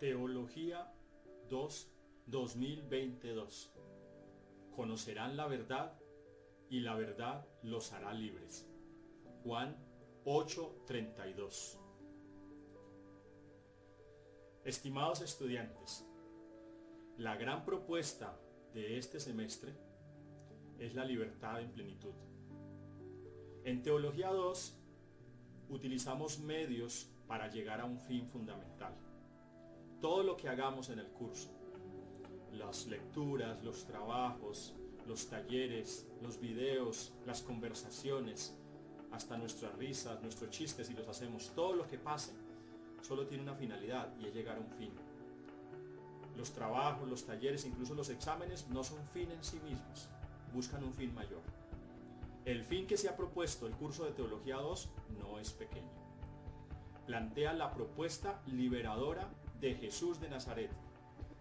Teología 2, 2022. Conocerán la verdad y la verdad los hará libres. Juan 8:32. Estimados estudiantes, la gran propuesta de este semestre es la libertad en plenitud. En Teología 2 utilizamos medios para llegar a un fin fundamental. Todo lo que hagamos en el curso, las lecturas, los trabajos, los talleres, los videos, las conversaciones, hasta nuestras risas, nuestros chistes, si los hacemos, todo lo que pase, solo tiene una finalidad y es llegar a un fin. Los trabajos, los talleres, incluso los exámenes no son fin en sí mismos, buscan un fin mayor. El fin que se ha propuesto el curso de Teología 2 no es pequeño. Plantea la propuesta liberadora de Jesús de Nazaret.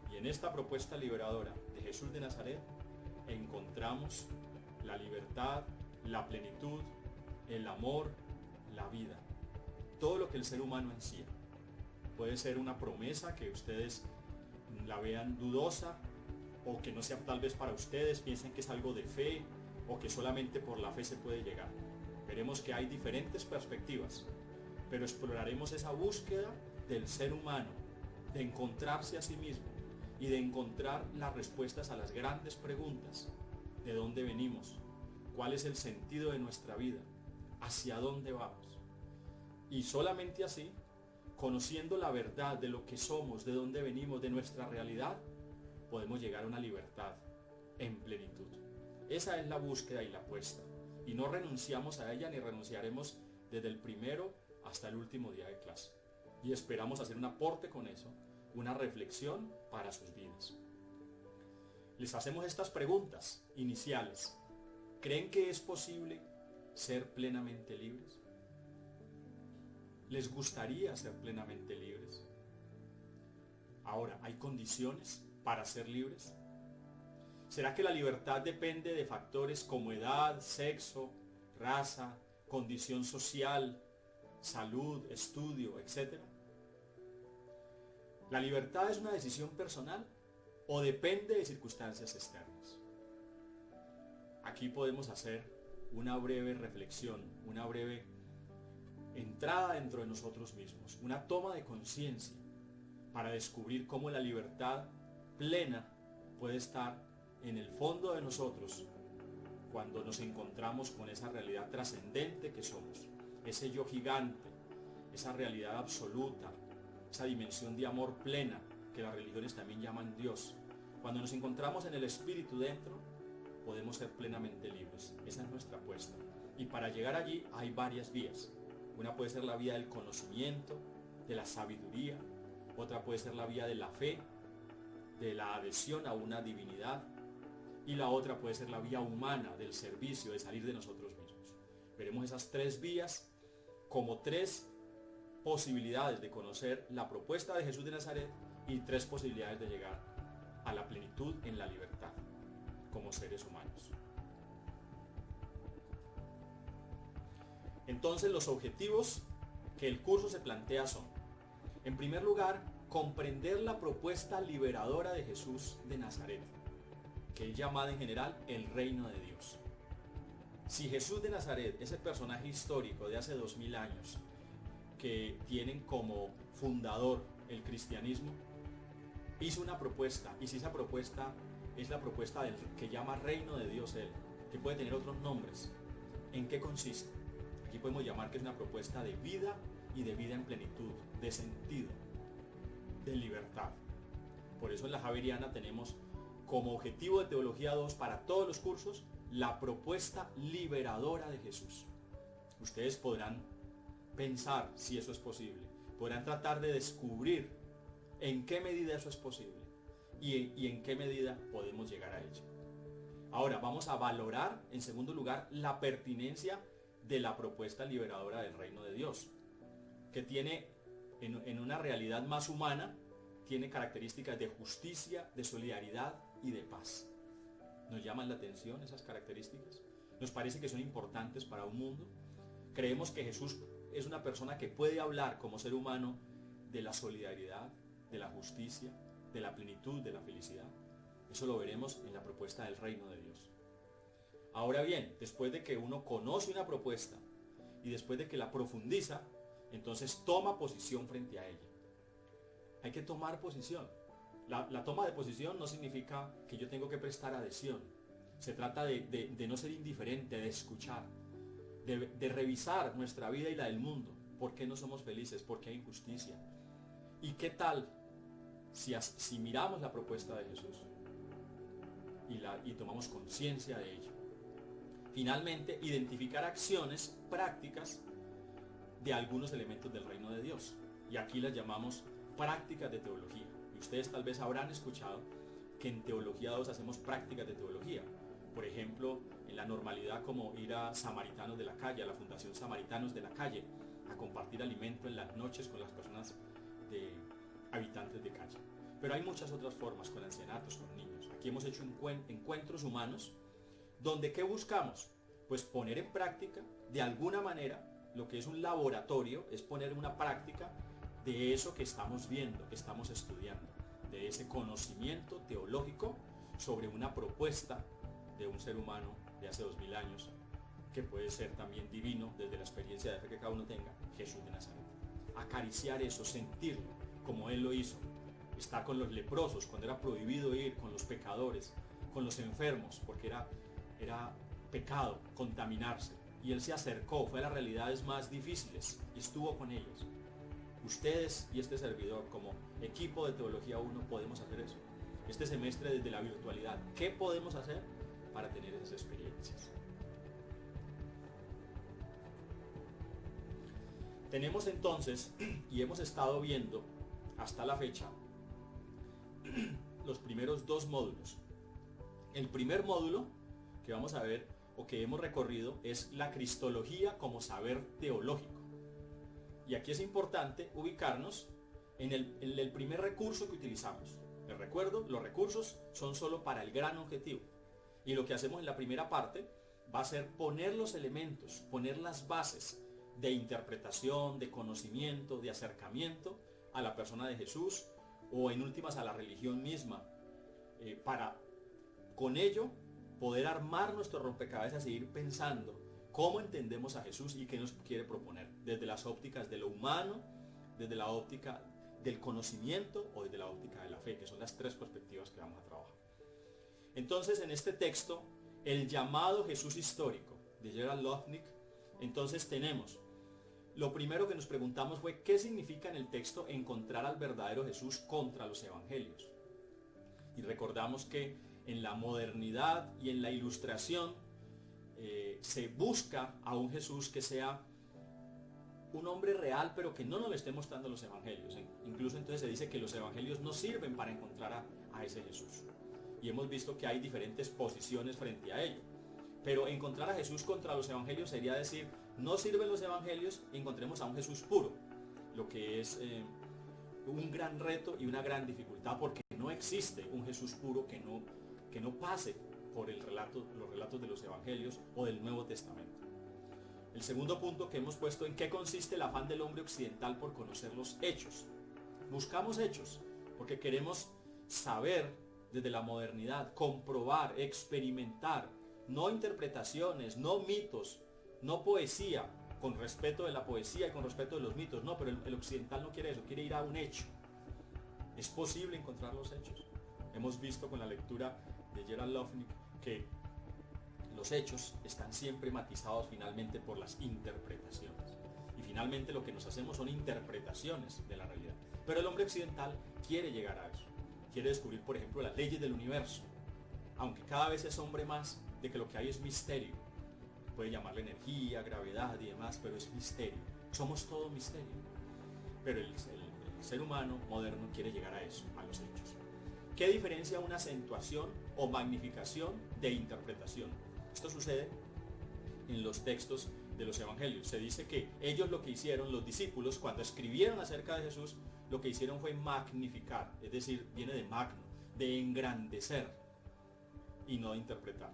Y en esta propuesta liberadora de Jesús de Nazaret encontramos la libertad, la plenitud, el amor, la vida. Todo lo que el ser humano ansía. Puede ser una promesa que ustedes la vean dudosa o que no sea tal vez para ustedes, piensen que es algo de fe o que solamente por la fe se puede llegar. Veremos que hay diferentes perspectivas, pero exploraremos esa búsqueda del ser humano, de encontrarse a sí mismo y de encontrar las respuestas a las grandes preguntas. ¿De dónde venimos? ¿Cuál es el sentido de nuestra vida? ¿Hacia dónde vamos? Y solamente así, conociendo la verdad de lo que somos, de dónde venimos, de nuestra realidad, podemos llegar a una libertad en plenitud. Esa es la búsqueda y la apuesta. Y no renunciamos a ella ni renunciaremos desde el primero hasta el último día de clase. Y esperamos hacer un aporte con eso, una reflexión para sus vidas. Les hacemos estas preguntas iniciales. ¿Creen que es posible ser plenamente libres? ¿Les gustaría ser plenamente libres? Ahora, ¿hay condiciones para ser libres? ¿Será que la libertad depende de factores como edad, sexo, raza, condición social, salud, estudio, etcétera? ¿La libertad es una decisión personal o depende de circunstancias externas? Aquí podemos hacer una breve reflexión, una breve entrada dentro de nosotros mismos, una toma de conciencia para descubrir cómo la libertad plena puede estar en el fondo de nosotros cuando nos encontramos con esa realidad trascendente que somos, ese yo gigante, esa realidad absoluta, esa dimensión de amor plena que las religiones también llaman Dios. Cuando nos encontramos en el Espíritu dentro, podemos ser plenamente libres. Esa es nuestra apuesta. Y para llegar allí hay varias vías. Una puede ser la vía del conocimiento, de la sabiduría. Otra puede ser la vía de la fe, de la adhesión a una divinidad. Y la otra puede ser la vía humana, del servicio, de salir de nosotros mismos. Veremos esas tres vías como tres posibilidades de conocer la propuesta de Jesús de Nazaret y tres posibilidades de llegar a la plenitud en la libertad como seres humanos. Entonces, los objetivos que el curso se plantea son: en primer lugar, comprender la propuesta liberadora de Jesús de Nazaret, que es llamada en general el reino de Dios. Si Jesús de Nazaret, ese personaje histórico de hace 2000 años, que tienen como fundador el cristianismo, hizo una propuesta, y si esa propuesta es la propuesta del que llama reino de Dios él, que puede tener otros nombres, ¿en qué consiste? Aquí podemos llamar que es una propuesta de vida y de vida en plenitud, de sentido, de libertad. Por eso en la Javeriana tenemos como objetivo de Teología 2 para todos los cursos la propuesta liberadora de Jesús. Ustedes podrán pensar si eso es posible, podrán tratar de descubrir en qué medida eso es posible y en qué medida podemos llegar a ello. Ahora vamos a valorar en segundo lugar la pertinencia de la propuesta liberadora del reino de Dios, que tiene en una realidad más humana, tiene características de justicia, de solidaridad y de paz. ¿Nos llaman la atención esas características? ¿Nos parece que son importantes para un mundo? ¿Creemos que Jesús es una persona que puede hablar como ser humano de la solidaridad, de la justicia, de la plenitud, de la felicidad. Eso lo veremos en la propuesta del reino de Dios. Ahora bien, después de que uno conoce una propuesta y después de que la profundiza, entonces toma posición frente a ella. Hay que tomar posición. La toma de posición no significa que yo tengo que prestar adhesión. Se trata de no ser indiferente, de escuchar, de revisar nuestra vida y la del mundo. ¿Por qué no somos felices? ¿Por qué hay injusticia? ¿Y qué tal si miramos la propuesta de Jesús y tomamos conciencia de ello? Finalmente, identificar acciones prácticas de algunos elementos del reino de Dios. Y aquí las llamamos prácticas de teología. Y ustedes tal vez habrán escuchado que en Teología 2 hacemos prácticas de teología. Por ejemplo, en la normalidad, como ir a Samaritanos de la Calle, a la Fundación Samaritanos de la Calle, a compartir alimento en las noches con las personas habitantes de calle. Pero hay muchas otras formas, con ancianatos, con niños. Aquí hemos hecho encuentros humanos, donde ¿qué buscamos? Pues poner en práctica, de alguna manera, lo que es un laboratorio, es poner una práctica de eso que estamos viendo, que estamos estudiando, de ese conocimiento teológico sobre una propuesta de un ser humano de hace 2000 años, que puede ser también divino desde la experiencia de fe que cada uno tenga, Jesús de Nazaret. Acariciar eso, sentirlo, como Él lo hizo. Estar con los leprosos, cuando era prohibido ir, con los pecadores, con los enfermos, porque era pecado contaminarse. Y Él se acercó, fue a las realidades más difíciles y estuvo con ellos. Ustedes y este servidor, como equipo de Teología 1, podemos hacer eso. Este semestre desde la virtualidad, ¿qué podemos hacer para tener esas experiencias? Tenemos entonces, y hemos estado viendo hasta la fecha, los primeros 2 módulos. El primer módulo que vamos a ver o que hemos recorrido es la cristología como saber teológico. Y aquí es importante ubicarnos en el primer recurso que utilizamos. Les recuerdo, los recursos son solo para el gran objetivo. Y lo que hacemos en la primera parte va a ser poner los elementos, poner las bases de interpretación, de conocimiento, de acercamiento a la persona de Jesús o en últimas a la religión misma, para con ello poder armar nuestro rompecabezas e ir pensando cómo entendemos a Jesús y qué nos quiere proponer, desde las ópticas de lo humano, desde la óptica del conocimiento o desde la óptica de la fe, que son las 3 perspectivas que vamos a trabajar. Entonces, en este texto, el llamado Jesús histórico de Gerald Lofnick, entonces tenemos, lo primero que nos preguntamos fue ¿qué significa en el texto encontrar al verdadero Jesús contra los evangelios? Y recordamos que en la modernidad y en la ilustración se busca a un Jesús que sea un hombre real, pero que no nos lo esté mostrando los evangelios. Incluso entonces se dice que los evangelios no sirven para encontrar a ese Jesús. Y hemos visto que hay diferentes posiciones frente a ello. Pero encontrar a Jesús contra los evangelios sería decir, no sirven los evangelios y encontremos a un Jesús puro. Lo que es un gran reto y una gran dificultad, porque no existe un Jesús puro que no pase por los relatos de los evangelios o del Nuevo Testamento. El segundo punto que hemos puesto, ¿en qué consiste el afán del hombre occidental por conocer los hechos? Buscamos hechos porque queremos saber desde la modernidad, comprobar, experimentar, no interpretaciones, no mitos, no poesía, con respeto de la poesía y con respeto de los mitos, no, pero el occidental no quiere eso, quiere ir a un hecho. Es posible encontrar los hechos. Hemos visto con la lectura de Gerald Lofnick que los hechos están siempre matizados finalmente por las interpretaciones. Y finalmente lo que nos hacemos son interpretaciones de la realidad. Pero el hombre occidental quiere llegar a eso. Quiere descubrir, por ejemplo, las leyes del universo. Aunque cada vez es hombre más de que lo que hay es misterio. Puede llamarle energía, gravedad y demás, pero es misterio. Somos todo misterio. Pero el ser humano moderno quiere llegar a eso, a los hechos. ¿Qué diferencia una acentuación o magnificación de interpretación? Esto sucede en los textos de los evangelios. Se dice que ellos lo que hicieron, los discípulos, cuando escribieron acerca de Jesús, lo que hicieron fue magnificar, es decir, viene de magno, de engrandecer y no de interpretar.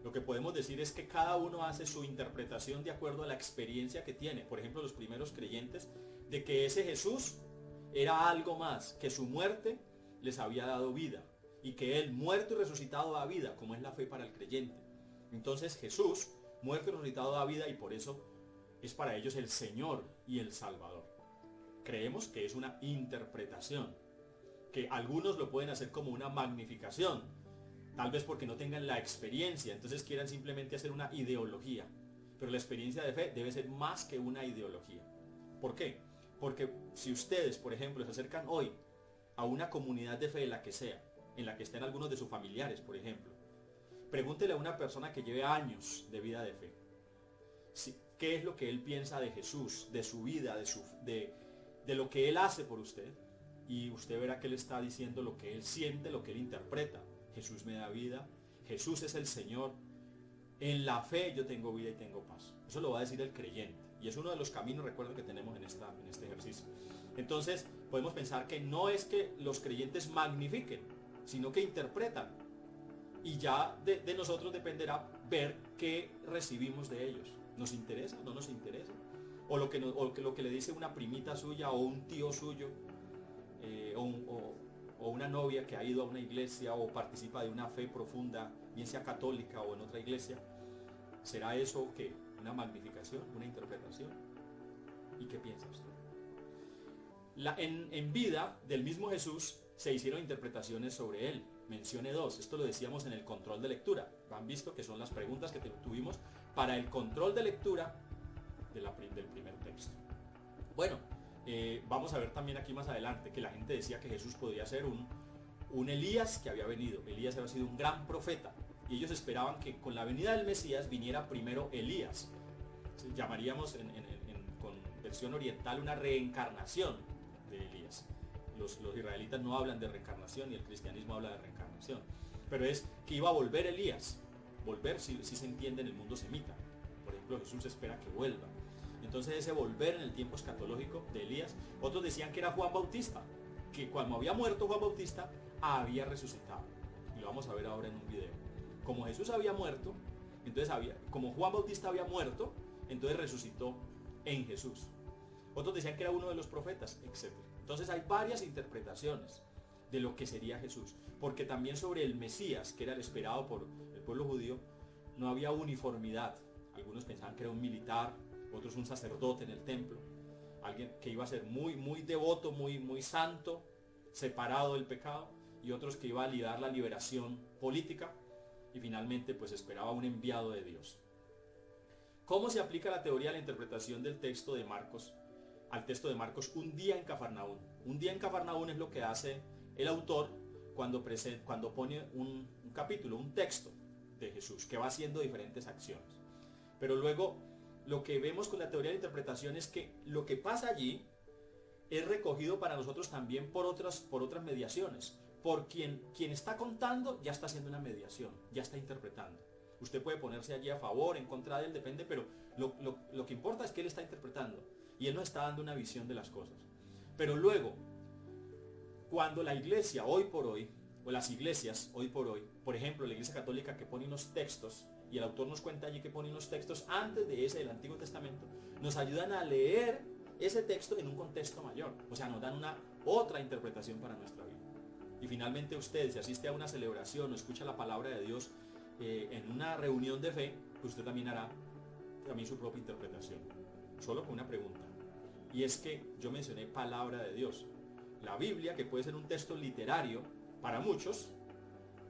Lo que podemos decir es que cada uno hace su interpretación de acuerdo a la experiencia que tiene. Por ejemplo, los primeros creyentes de que ese Jesús era algo más, que su muerte les había dado vida y que Él, muerto y resucitado, da vida, como es la fe para el creyente. Entonces Jesús, muerto y resucitado, da vida y por eso es para ellos el Señor y el Salvador. Creemos que es una interpretación, que algunos lo pueden hacer como una magnificación, tal vez porque no tengan la experiencia, entonces quieran simplemente hacer una ideología. Pero la experiencia de fe debe ser más que una ideología. ¿Por qué? Porque si ustedes, por ejemplo, se acercan hoy a una comunidad de fe, la que sea, en la que estén algunos de sus familiares, por ejemplo, pregúntele a una persona que lleve años de vida de fe, ¿qué es lo que él piensa de Jesús, de su vida, de lo que Él hace por usted? Y usted verá que Él está diciendo lo que Él siente, lo que Él interpreta. Jesús me da vida, Jesús es el Señor, en la fe yo tengo vida y tengo paz. Eso lo va a decir el creyente. Y es uno de los caminos, recuerden, que tenemos en este ejercicio. Entonces, podemos pensar que no es que los creyentes magnifiquen, sino que interpretan. Y ya de nosotros dependerá ver qué recibimos de ellos. ¿Nos interesa o no nos interesa? O lo que le dice una primita suya o un tío suyo, o una novia que ha ido a una iglesia o participa de una fe profunda, bien sea católica o en otra iglesia. ¿Será eso qué? ¿Una magnificación? ¿Una interpretación? ¿Y qué piensa usted? En vida del mismo Jesús se hicieron interpretaciones sobre Él. Mencione dos. Esto lo decíamos en el control de lectura. Han visto que son las preguntas que tuvimos para el control de lectura del primer texto. Bueno, vamos a ver también aquí más adelante que la gente decía que Jesús podría ser un Elías que había venido. Elías había sido un gran profeta y ellos esperaban que con la venida del Mesías viniera primero Elías. Llamaríamos con versión oriental una reencarnación de Elías. Los israelitas no hablan de reencarnación y el cristianismo habla de reencarnación, pero es que iba a volver Elías. Volver si se entiende en el mundo semita. Por ejemplo, Jesús espera que vuelva. Entonces ese volver en el tiempo escatológico de Elías, otros decían que era Juan Bautista, que cuando había muerto Juan Bautista había resucitado. Y lo vamos a ver ahora en un video. Como Jesús había muerto, entonces como Juan Bautista había muerto, entonces resucitó en Jesús. Otros decían que era uno de los profetas, etc. Entonces hay varias interpretaciones de lo que sería Jesús, porque también sobre el Mesías, que era el esperado por el pueblo judío, no había uniformidad. Algunos pensaban que era un militar, otros un sacerdote en el templo, alguien que iba a ser muy, muy devoto, muy, muy santo, separado del pecado, y otros que iba a liderar la liberación política, y finalmente pues esperaba un enviado de Dios. ¿Cómo se aplica la teoría de la interpretación del texto de Marcos al texto de Marcos? Un día en Cafarnaún. Un día en Cafarnaún es lo que hace el autor cuando pone un capítulo, un texto de Jesús, que va haciendo diferentes acciones. Pero luego lo que vemos con la teoría de la interpretación es que lo que pasa allí es recogido para nosotros también por otras mediaciones. Por quien está contando ya está haciendo una mediación, ya está interpretando. Usted puede ponerse allí a favor, en contra de él, depende, pero lo que importa es que él está interpretando y él nos está dando una visión de las cosas. Pero luego, cuando la iglesia hoy por hoy, o las iglesias hoy por hoy, por ejemplo la iglesia católica que pone unos textos, y el autor nos cuenta allí que pone unos textos antes de ese del Antiguo Testamento, nos ayudan a leer ese texto en un contexto mayor, o sea, nos dan otra interpretación para nuestra vida. Y finalmente usted, si asiste a una celebración o escucha la palabra de Dios en una reunión de fe, pues usted también hará su propia interpretación, solo con una pregunta, y es que yo mencioné palabra de Dios. La Biblia, que puede ser un texto literario para muchos,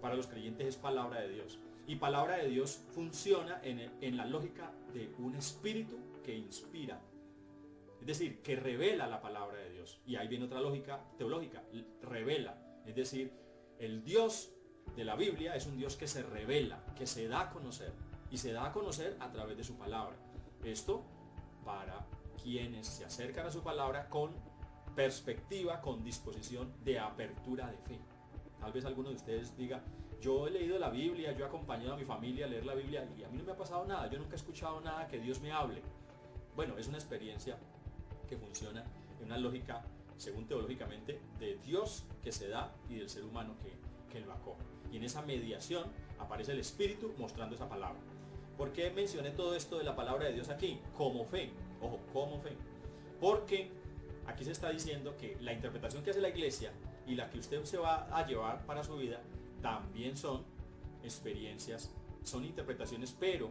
para los creyentes es palabra de Dios. Y palabra de Dios funciona en la lógica de un espíritu que inspira, es decir, que revela la palabra de Dios. Y ahí viene otra lógica teológica, revela, es decir, el Dios de la Biblia es un Dios que se revela, que se da a conocer, y se da a conocer a través de su palabra. Esto para quienes se acercan a su palabra con perspectiva, con disposición de apertura de fe. Tal vez alguno de ustedes diga: yo he leído la Biblia, yo he acompañado a mi familia a leer la Biblia y a mí no me ha pasado nada, yo nunca he escuchado nada que Dios me hable. Bueno, es una experiencia que funciona en una lógica, según teológicamente, de Dios que se da y del ser humano que lo acoge. Y en esa mediación aparece el Espíritu mostrando esa palabra. ¿Por qué mencioné todo esto de la palabra de Dios aquí? Como fe. Ojo, como fe. Porque aquí se está diciendo que la interpretación que hace la iglesia y la que usted se va a llevar para su vida también son experiencias, son interpretaciones, pero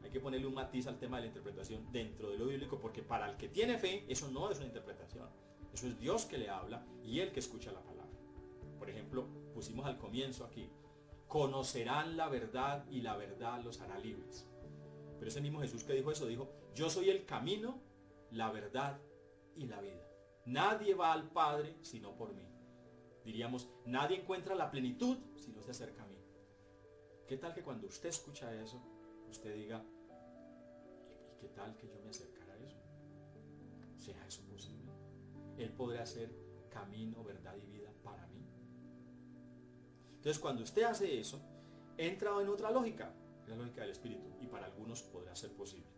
hay que ponerle un matiz al tema de la interpretación dentro de lo bíblico, porque para el que tiene fe eso no es una interpretación, eso es Dios que le habla y él que escucha la palabra. Por ejemplo, pusimos al comienzo aquí, conocerán la verdad y la verdad los hará libres. Pero ese mismo Jesús que dijo eso, dijo, yo soy el camino, la verdad y la vida. Nadie va al Padre sino por mí. Diríamos, nadie encuentra la plenitud si no se acerca a mí. ¿Qué tal que cuando usted escucha eso, usted diga, ¿y qué tal que yo me acercara a eso? ¿Será eso posible? Él podrá ser camino, verdad y vida para mí. Entonces, cuando usted hace eso, entra en otra lógica, la lógica del Espíritu, y para algunos podrá ser posible.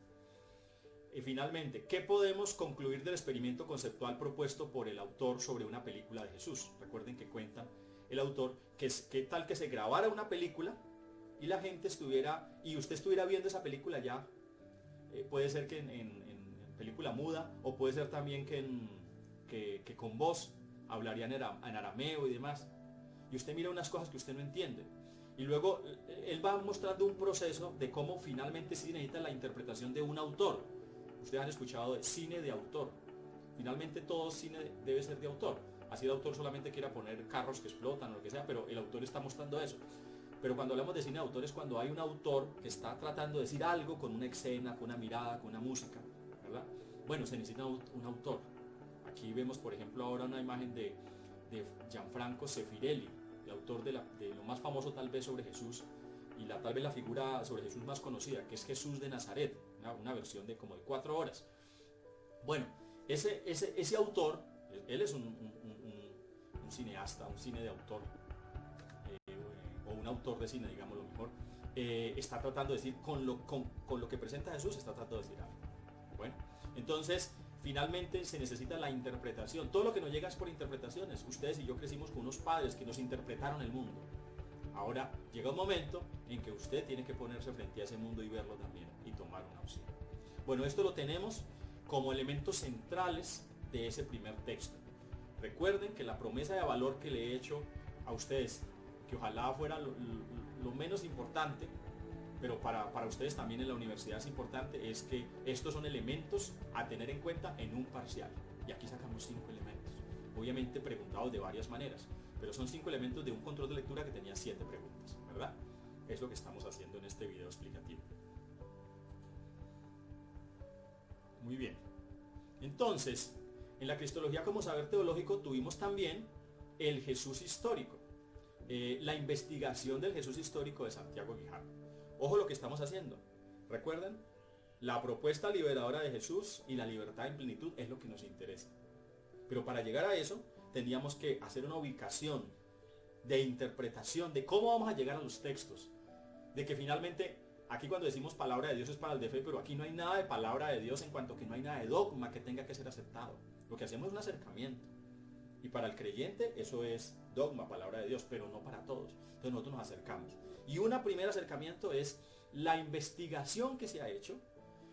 Y finalmente, ¿qué podemos concluir del experimento conceptual propuesto por el autor sobre una película de Jesús? Recuerden que cuenta el autor que tal que se grabara una película y la gente estuviera, y usted estuviera viendo esa película ya, puede ser que en película muda, o puede ser también que con voz hablarían en arameo y demás, y usted mira unas cosas que usted no entiende. Y luego él va mostrando un proceso de cómo finalmente sí necesita la interpretación de un autor. Ustedes han escuchado de cine de autor. Finalmente todo cine debe ser de autor. Así el autor solamente quiera poner carros que explotan o lo que sea, pero el autor está mostrando eso. Pero cuando hablamos de cine de autor es cuando hay un autor que está tratando de decir algo con una escena, con una mirada, con una música, ¿verdad? Bueno, se necesita un autor. Aquí vemos, por ejemplo, ahora una imagen de Gianfranco Sefirelli, el autor de lo más famoso tal vez sobre Jesús, y tal vez la figura sobre Jesús más conocida, que es Jesús de Nazaret, una versión de como de 4 horas. Bueno, ese autor, él es un cineasta, un cine de autor, o un autor de cine, digámoslo mejor, está tratando de decir, con lo que presenta Jesús, está tratando de decir algo. Bueno, entonces, finalmente se necesita la interpretación. Todo lo que nos llega es por interpretaciones. Ustedes y yo crecimos con unos padres que nos interpretaron el mundo. Ahora llega un momento en que usted tiene que ponerse frente a ese mundo y verlo también y tomar una opción. Bueno, esto lo tenemos como elementos centrales de ese primer texto. Recuerden que la promesa de valor que le he hecho a ustedes, que ojalá fuera lo menos importante, pero para ustedes también en la universidad es importante, es que estos son elementos a tener en cuenta en un parcial. Y aquí sacamos 5 elementos, obviamente preguntados de varias maneras, pero son 5 elementos de un control de lectura que tenía 7 preguntas, ¿verdad? Es lo que estamos haciendo en este video explicativo. Muy bien. Entonces, en la cristología como saber teológico tuvimos también el Jesús histórico, la investigación del Jesús histórico de Santiago Guijarro. Ojo lo que estamos haciendo. ¿Recuerdan? La propuesta liberadora de Jesús y la libertad en plenitud es lo que nos interesa. Pero para llegar a eso, tendríamos que hacer una ubicación de interpretación de cómo vamos a llegar a los textos. De que finalmente, aquí cuando decimos palabra de Dios es para el de fe, pero aquí no hay nada de palabra de Dios en cuanto que no hay nada de dogma que tenga que ser aceptado. Lo que hacemos es un acercamiento. Y para el creyente eso es dogma, palabra de Dios, pero no para todos. Entonces nosotros nos acercamos. Y un primer acercamiento es la investigación que se ha hecho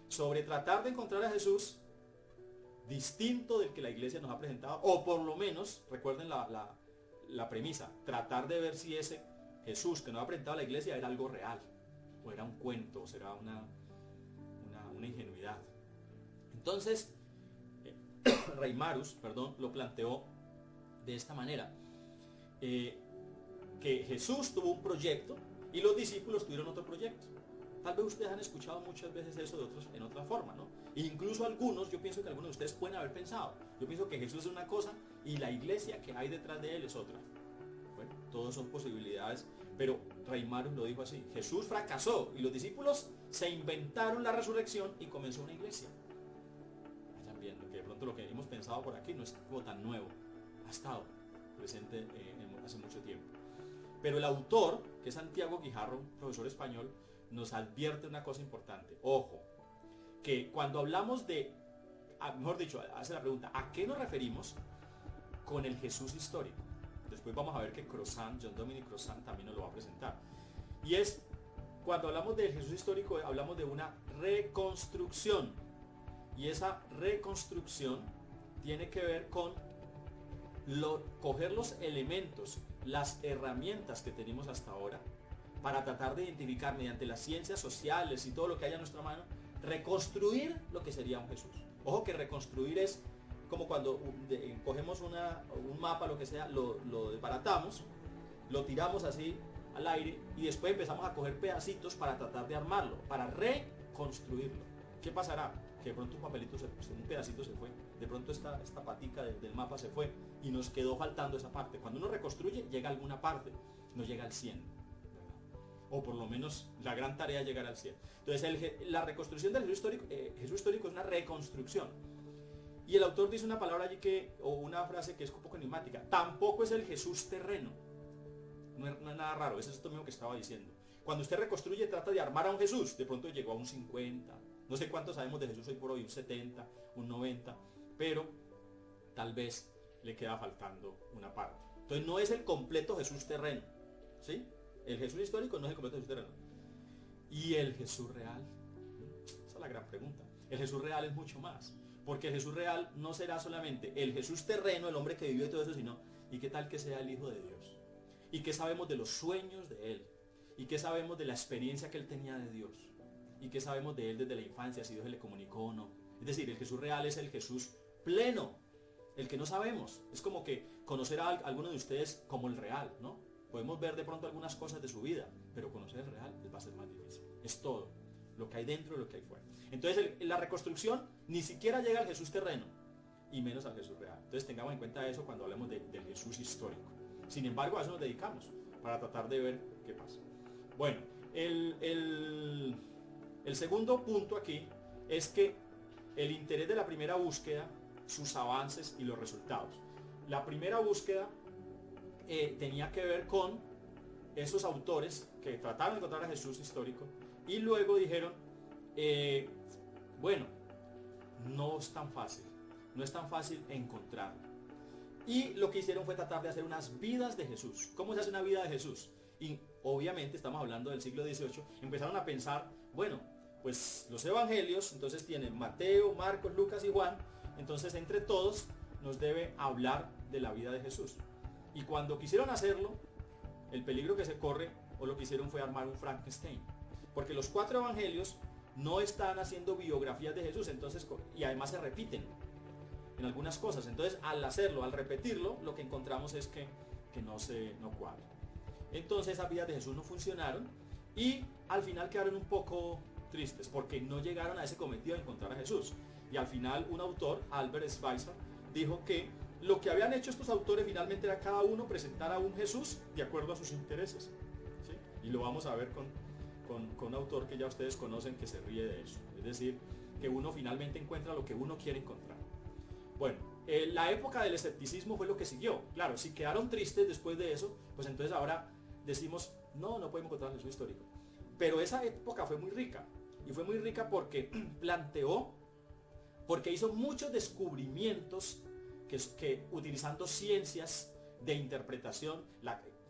sobre tratar de encontrar a Jesús distinto del que la iglesia nos ha presentado, o por lo menos, recuerden la premisa, tratar de ver si ese Jesús que nos ha presentado la iglesia era algo real, o era un cuento, o será una ingenuidad. Entonces, Reimarus, lo planteó de esta manera, que Jesús tuvo un proyecto y los discípulos tuvieron otro proyecto. Tal vez ustedes han escuchado muchas veces eso en otra forma, ¿no? E incluso algunos, yo pienso que algunos de ustedes pueden haber pensado, yo pienso que Jesús es una cosa y la iglesia que hay detrás de él es otra. Bueno, todos son posibilidades, pero Reimarus lo dijo así: Jesús fracasó y los discípulos se inventaron la resurrección y comenzó una iglesia. Vayan viendo que de pronto lo que hemos pensado por aquí no es algo tan nuevo, ha estado presente hace mucho tiempo. Pero el autor, que es Santiago Guijarro, profesor español, nos advierte una cosa importante. Ojo, que cuando hablamos de, mejor dicho, hace la pregunta, ¿a qué nos referimos con el Jesús histórico? Después vamos a ver que Crozat, John Dominic Crozat, también nos lo va a presentar. Y es, cuando hablamos del Jesús histórico, hablamos de una reconstrucción. Y esa reconstrucción tiene que ver con coger los elementos, las herramientas que tenemos hasta ahora, para tratar de identificar mediante las ciencias sociales y todo lo que haya a nuestra mano, reconstruir lo que sería un Jesús. Ojo que reconstruir es como cuando cogemos un mapa, lo que sea, lo desbaratamos, lo tiramos así al aire y después empezamos a coger pedacitos para tratar de armarlo, para reconstruirlo. ¿Qué pasará? Que de pronto un papelito, un pedacito se fue, de pronto esta patica del mapa se fue y nos quedó faltando esa parte. Cuando uno reconstruye, llega a alguna parte, no llega al 100, ¿verdad? O por lo menos la gran tarea es llegar al 100. Entonces la reconstrucción del Jesús histórico es una reconstrucción. Y el autor dice una palabra allí o una frase que es un poco enigmática: tampoco es el Jesús terreno. No es nada raro, eso es esto mismo que estaba diciendo. Cuando usted reconstruye, trata de armar a un Jesús, de pronto llegó a un 50, no sé cuánto sabemos de Jesús hoy por hoy, un 70, un 90, pero tal vez le queda faltando una parte. Entonces no es el completo Jesús terreno, ¿sí? El Jesús histórico no es el completo Jesús terreno. ¿Y el Jesús real? Esa es la gran pregunta. El Jesús real es mucho más, porque el Jesús real no será solamente el Jesús terreno, el hombre que vivió y todo eso, sino, ¿y qué tal que sea el Hijo de Dios? ¿Y qué sabemos de los sueños de Él? ¿Y qué sabemos de la experiencia que Él tenía de Dios? ¿Y qué sabemos de Él desde la infancia, si Dios le comunicó o no? Es decir, el Jesús real es el Jesús pleno, el que no sabemos. Es como que conocer a alguno de ustedes como el real, ¿no? Podemos ver de pronto algunas cosas de su vida, pero conocer el real va a ser más difícil. Es todo, lo que hay dentro y lo que hay fuera. Entonces la reconstrucción ni siquiera llega al Jesús terreno, y menos al Jesús real. Entonces tengamos en cuenta eso cuando hablemos del Jesús histórico. Sin embargo, a eso nos dedicamos, para tratar de ver qué pasa. Bueno, el segundo punto aquí es que el interés de la primera búsqueda, sus avances y los resultados. La primera búsqueda tenía que ver con esos autores que trataron de encontrar a Jesús histórico y luego dijeron, bueno, no es tan fácil encontrarlo. Y lo que hicieron fue tratar de hacer unas vidas de Jesús. ¿Cómo se hace una vida de Jesús? Y obviamente estamos hablando del siglo XVIII, empezaron a pensar, bueno, pues los evangelios, entonces tienen Mateo, Marcos, Lucas y Juan, entonces entre todos nos debe hablar de la vida de Jesús. Y cuando quisieron hacerlo, el peligro que se corre, o lo que hicieron fue armar un Frankenstein. Porque los 4 evangelios no están haciendo biografías de Jesús, entonces, y además se repiten en algunas cosas. Entonces al repetirlo, lo que encontramos es que no cuadra. Entonces esas vidas de Jesús no funcionaron y al final quedaron un poco tristes porque no llegaron a ese cometido de encontrar a Jesús. Y al final un autor, Albert Schweitzer, dijo que lo que habían hecho estos autores finalmente era cada uno presentar a un Jesús de acuerdo a sus intereses, ¿sí? Y lo vamos a ver con un autor que ya ustedes conocen, que se ríe de eso. Es decir, que uno finalmente encuentra lo que uno quiere encontrar. Bueno, la época del escepticismo fue lo que siguió. Claro, si quedaron tristes después de eso, pues entonces ahora decimos, no podemos encontrar Jesús histórico. Pero esa época fue muy rica. Y fue muy rica porque porque hizo muchos descubrimientos que utilizando ciencias de interpretación,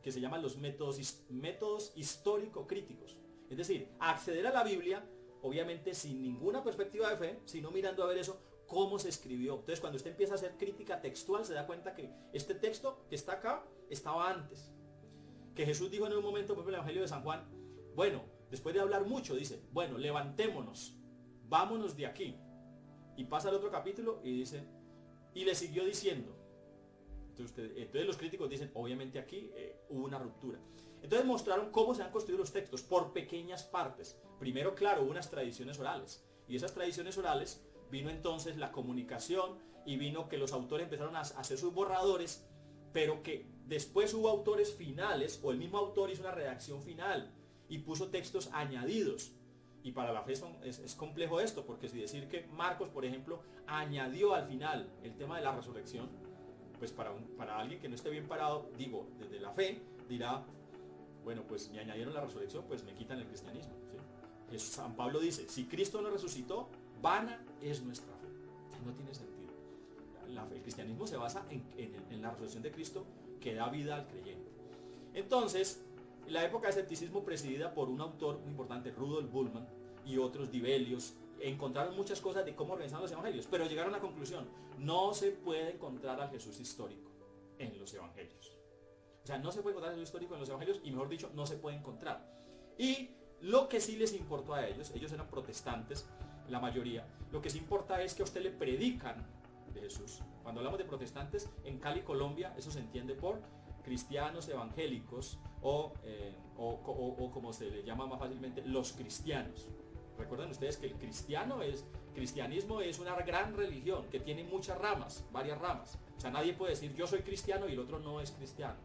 que se llaman los métodos histórico-críticos. Es decir, acceder a la Biblia, obviamente sin ninguna perspectiva de fe, sino mirando a ver eso, cómo se escribió. Entonces cuando usted empieza a hacer crítica textual, se da cuenta que este texto que está acá, estaba antes. Que Jesús dijo en un momento, por ejemplo, el Evangelio de San Juan, bueno, después de hablar mucho, dice, bueno, levantémonos, vámonos de aquí. Y pasa al otro capítulo y dice, y le siguió diciendo. Entonces los críticos dicen, obviamente aquí hubo una ruptura. Entonces mostraron cómo se han construido los textos, por pequeñas partes. Primero, claro, hubo unas tradiciones orales. Y esas tradiciones orales, vino entonces la comunicación y vino que los autores empezaron a hacer sus borradores, pero que después hubo autores finales, o el mismo autor hizo una redacción final y puso textos añadidos. Y para la fe es complejo esto, porque si decir que Marcos, por ejemplo, añadió al final el tema de la resurrección, pues para alguien que no esté bien parado, digo, desde la fe, dirá, bueno, pues me añadieron la resurrección, pues me quitan el cristianismo, ¿sí? San Pablo dice, si Cristo no resucitó, vana es nuestra fe. No tiene sentido. El cristianismo se basa en la resurrección de Cristo, que da vida al creyente. Entonces, la época de escepticismo presidida por un autor muy importante, Rudolf Bultmann, y otros, Dibelius encontraron muchas cosas de cómo organizar los evangelios, pero llegaron a la conclusión: no se puede encontrar al Jesús histórico en los evangelios. O sea, no se puede encontrar al Jesús histórico en los evangelios, y mejor dicho, no se puede encontrar. Y lo que sí les importó a ellos eran protestantes, la mayoría, lo que sí importa es que a usted le predican de Jesús. Cuando hablamos de protestantes, en Cali, Colombia, eso se entiende por cristianos evangélicos o como se le llama más fácilmente, los cristianos. Recuerden ustedes que el cristianismo es una gran religión que tiene muchas ramas, varias ramas. O sea, nadie puede decir yo soy cristiano y el otro no es cristiano.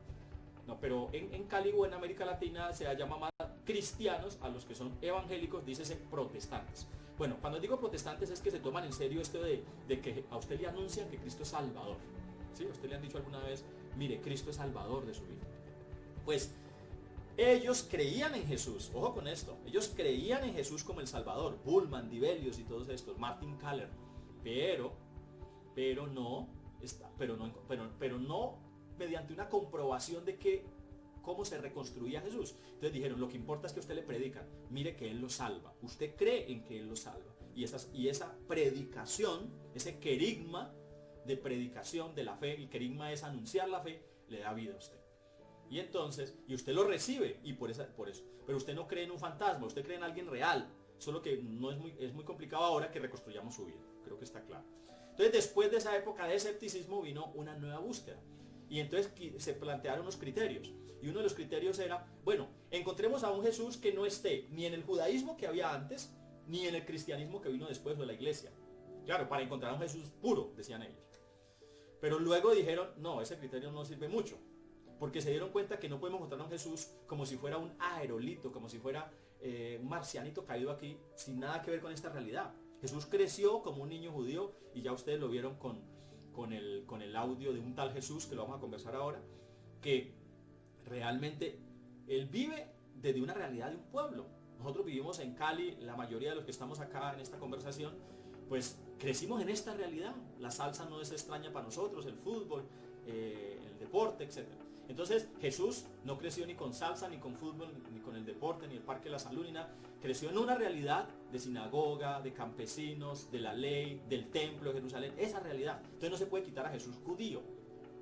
No, pero en Cali o en América Latina se llama más cristianos a los que son evangélicos, dícese protestantes. Bueno, cuando digo protestantes es que se toman en serio esto de que a usted le anuncian que Cristo es Salvador. ¿Sí? A usted le han dicho alguna vez: mire, Cristo es Salvador de su vida. Pues ellos creían en Jesús, ojo con esto, ellos creían en Jesús como el Salvador, Bullman, Dibelius y todos estos, Martin Kaller, pero no mediante una comprobación de cómo se reconstruía Jesús. Entonces dijeron: lo que importa es que usted le predican, mire que Él lo salva, usted cree en que Él lo salva, y esa predicación, ese querigma de predicación de la fe, el querigma es anunciar la fe, le da vida a usted. Y entonces, y usted lo recibe, y por eso. Pero usted no cree en un fantasma, usted cree en alguien real. Solo que no es muy complicado ahora que reconstruyamos su vida. Creo que está claro. Entonces, después de esa época de escepticismo vino una nueva búsqueda. Y entonces se plantearon unos criterios. Y uno de los criterios era: bueno, encontremos a un Jesús que no esté ni en el judaísmo que había antes, ni en el cristianismo que vino después de la iglesia. Claro, para encontrar a un Jesús puro, decían ellos. Pero luego dijeron: no, ese criterio no sirve mucho. Porque se dieron cuenta que no podemos encontrar a un Jesús como si fuera un aerolito, como si fuera un marcianito caído aquí, sin nada que ver con esta realidad. Jesús creció como un niño judío, y ya ustedes lo vieron con el audio de un tal Jesús, que lo vamos a conversar ahora, que realmente Él vive desde una realidad de un pueblo. Nosotros vivimos en Cali, la mayoría de los que estamos acá en esta conversación, pues crecimos en esta realidad. La salsa no es extraña para nosotros, el fútbol, el deporte, etc. Entonces Jesús no creció ni con salsa, ni con fútbol, ni con el deporte, ni el Parque de la Salud, ni nada. Creció en una realidad de sinagoga, de campesinos, de la ley, del templo de Jerusalén, esa realidad. Entonces no se puede quitar a Jesús judío.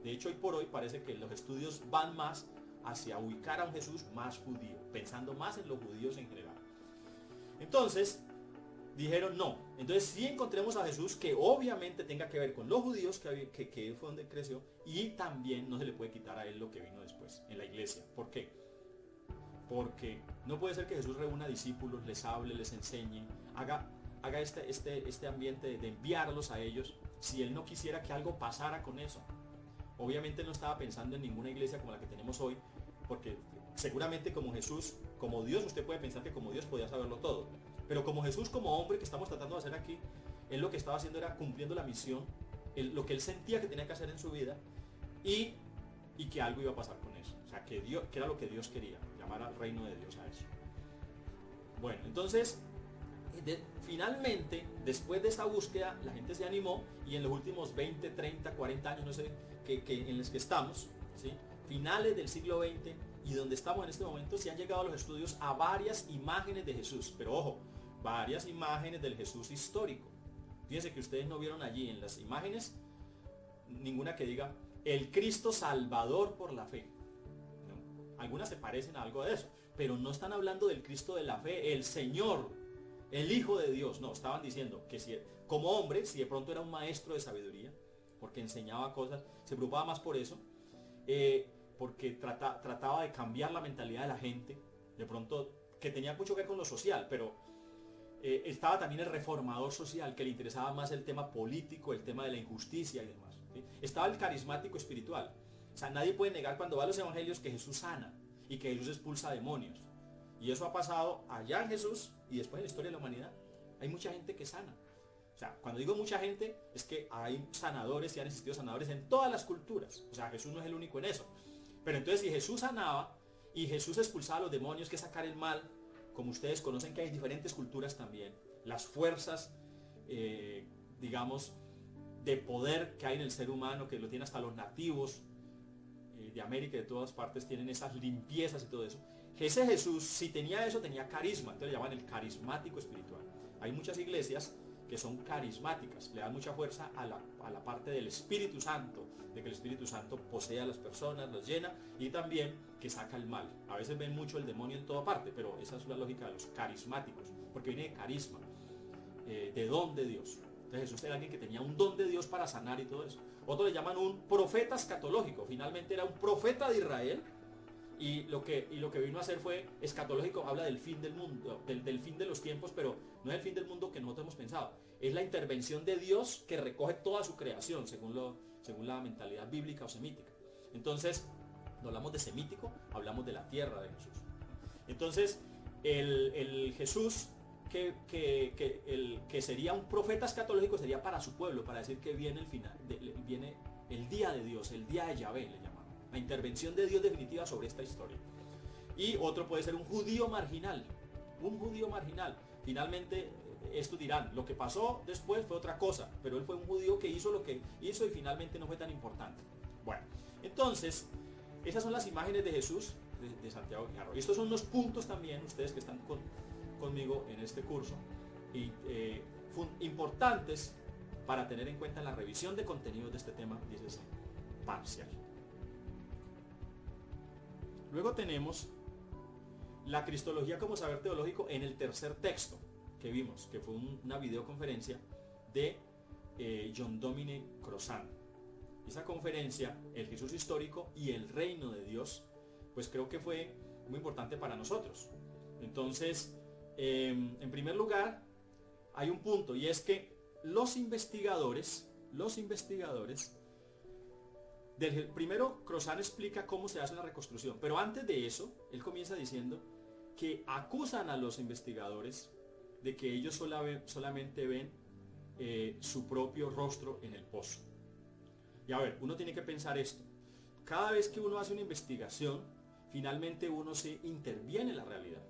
De hecho, hoy por hoy parece que los estudios van más hacia ubicar a un Jesús más judío, pensando más en los judíos en general. Entonces dijeron: no, entonces sí encontremos a Jesús que obviamente tenga que ver con los judíos, que fue donde creció, y también no se le puede quitar a Él lo que vino después en la iglesia. ¿Por qué? Porque no puede ser que Jesús reúna discípulos, les hable, les enseñe, haga este ambiente de enviarlos a ellos, si Él no quisiera que algo pasara con eso. Obviamente no estaba pensando en ninguna iglesia como la que tenemos hoy, porque seguramente como Jesús, como Dios, usted puede pensar que como Dios podía saberlo todo. Pero como Jesús, como hombre, que estamos tratando de hacer aquí, Él lo que estaba haciendo era cumpliendo la misión, lo que Él sentía que tenía que hacer en su vida, y que algo iba a pasar con eso. O sea, que era lo que Dios quería, llamar al reino de Dios a eso. Bueno, entonces, finalmente, después de esa búsqueda, la gente se animó, y en los últimos 20, 30, 40 años, no sé, en los que estamos, ¿sí? Finales del siglo XX, y donde estamos en este momento, se han llegado los estudios a varias imágenes de Jesús. Pero ojo, varias imágenes del Jesús histórico. Fíjense que ustedes no vieron allí en las imágenes ninguna que diga el Cristo Salvador por la fe. ¿No? Algunas se parecen a algo de eso, pero no están hablando del Cristo de la fe, el Señor, el Hijo de Dios. No, estaban diciendo que si, como hombre, si de pronto era un maestro de sabiduría, porque enseñaba cosas, se preocupaba más por eso, porque trataba de cambiar la mentalidad de la gente, de pronto, que tenía mucho que ver con lo social, pero estaba también el reformador social, que le interesaba más el tema político, el tema de la injusticia y demás, ¿sí? Estaba el carismático espiritual. O sea, nadie puede negar cuando va a los evangelios que Jesús sana y que Jesús expulsa demonios. Y eso ha pasado allá en Jesús y después en la historia de la humanidad. Hay mucha gente que sana. O sea, cuando digo mucha gente, es que hay sanadores y han existido sanadores en todas las culturas. O sea, Jesús no es el único en eso. Pero entonces, si Jesús sanaba y Jesús expulsaba a los demonios, que es sacar el mal, como ustedes conocen que hay diferentes culturas también, las fuerzas, digamos, de poder que hay en el ser humano, que lo tienen hasta los nativos de América y de todas partes, tienen esas limpiezas y todo eso. Ese Jesús, si tenía eso, tenía carisma, entonces le llaman el carismático espiritual. Hay muchas iglesias que son carismáticas, le dan mucha fuerza a la parte del Espíritu Santo, de que el Espíritu Santo posee a las personas, los llena, y también que saca el mal. A veces ven mucho el demonio en toda parte, pero esa es la lógica de los carismáticos, porque viene de carisma, de don de Dios. Entonces Jesús era alguien que tenía un don de Dios para sanar y todo eso. Otros le llaman un profeta escatológico, finalmente era un profeta de Israel, y lo que vino a hacer fue escatológico, habla del fin del mundo, del fin de los tiempos, pero no es el fin del mundo que nosotros hemos pensado. Es la intervención de Dios que recoge toda su creación, según la mentalidad bíblica o semítica. Entonces, no hablamos de semítico, hablamos de la tierra de Jesús. Entonces, el Jesús que sería un profeta escatológico sería para su pueblo, para decir que viene el final, viene el día de Dios, el día de Yahvé le llaman. La intervención de Dios definitiva sobre esta historia. Y otro puede ser un judío marginal. Un judío marginal. Finalmente, estos dirán, lo que pasó después fue otra cosa, pero él fue un judío que hizo lo que hizo y finalmente no fue tan importante. Bueno, entonces, esas son las imágenes de Jesús de Santiago Guijarro. Y estos son los puntos también, ustedes que están conmigo en este curso, y importantes para tener en cuenta en la revisión de contenidos de este tema, dice parcial. Luego tenemos la cristología como saber teológico en el tercer texto que vimos, que fue una videoconferencia de John Dominic Crossan. Esa conferencia, el Jesús histórico y el reino de Dios, pues creo que fue muy importante para nosotros. Entonces, en primer lugar, hay un punto, y es que los investigadores, primero Crossan explica cómo se hace una reconstrucción, pero antes de eso, él comienza diciendo que acusan a los investigadores de que ellos solamente ven su propio rostro en el pozo. Y a ver, uno tiene que pensar esto. Cada vez que uno hace una investigación, finalmente uno se interviene en la realidad.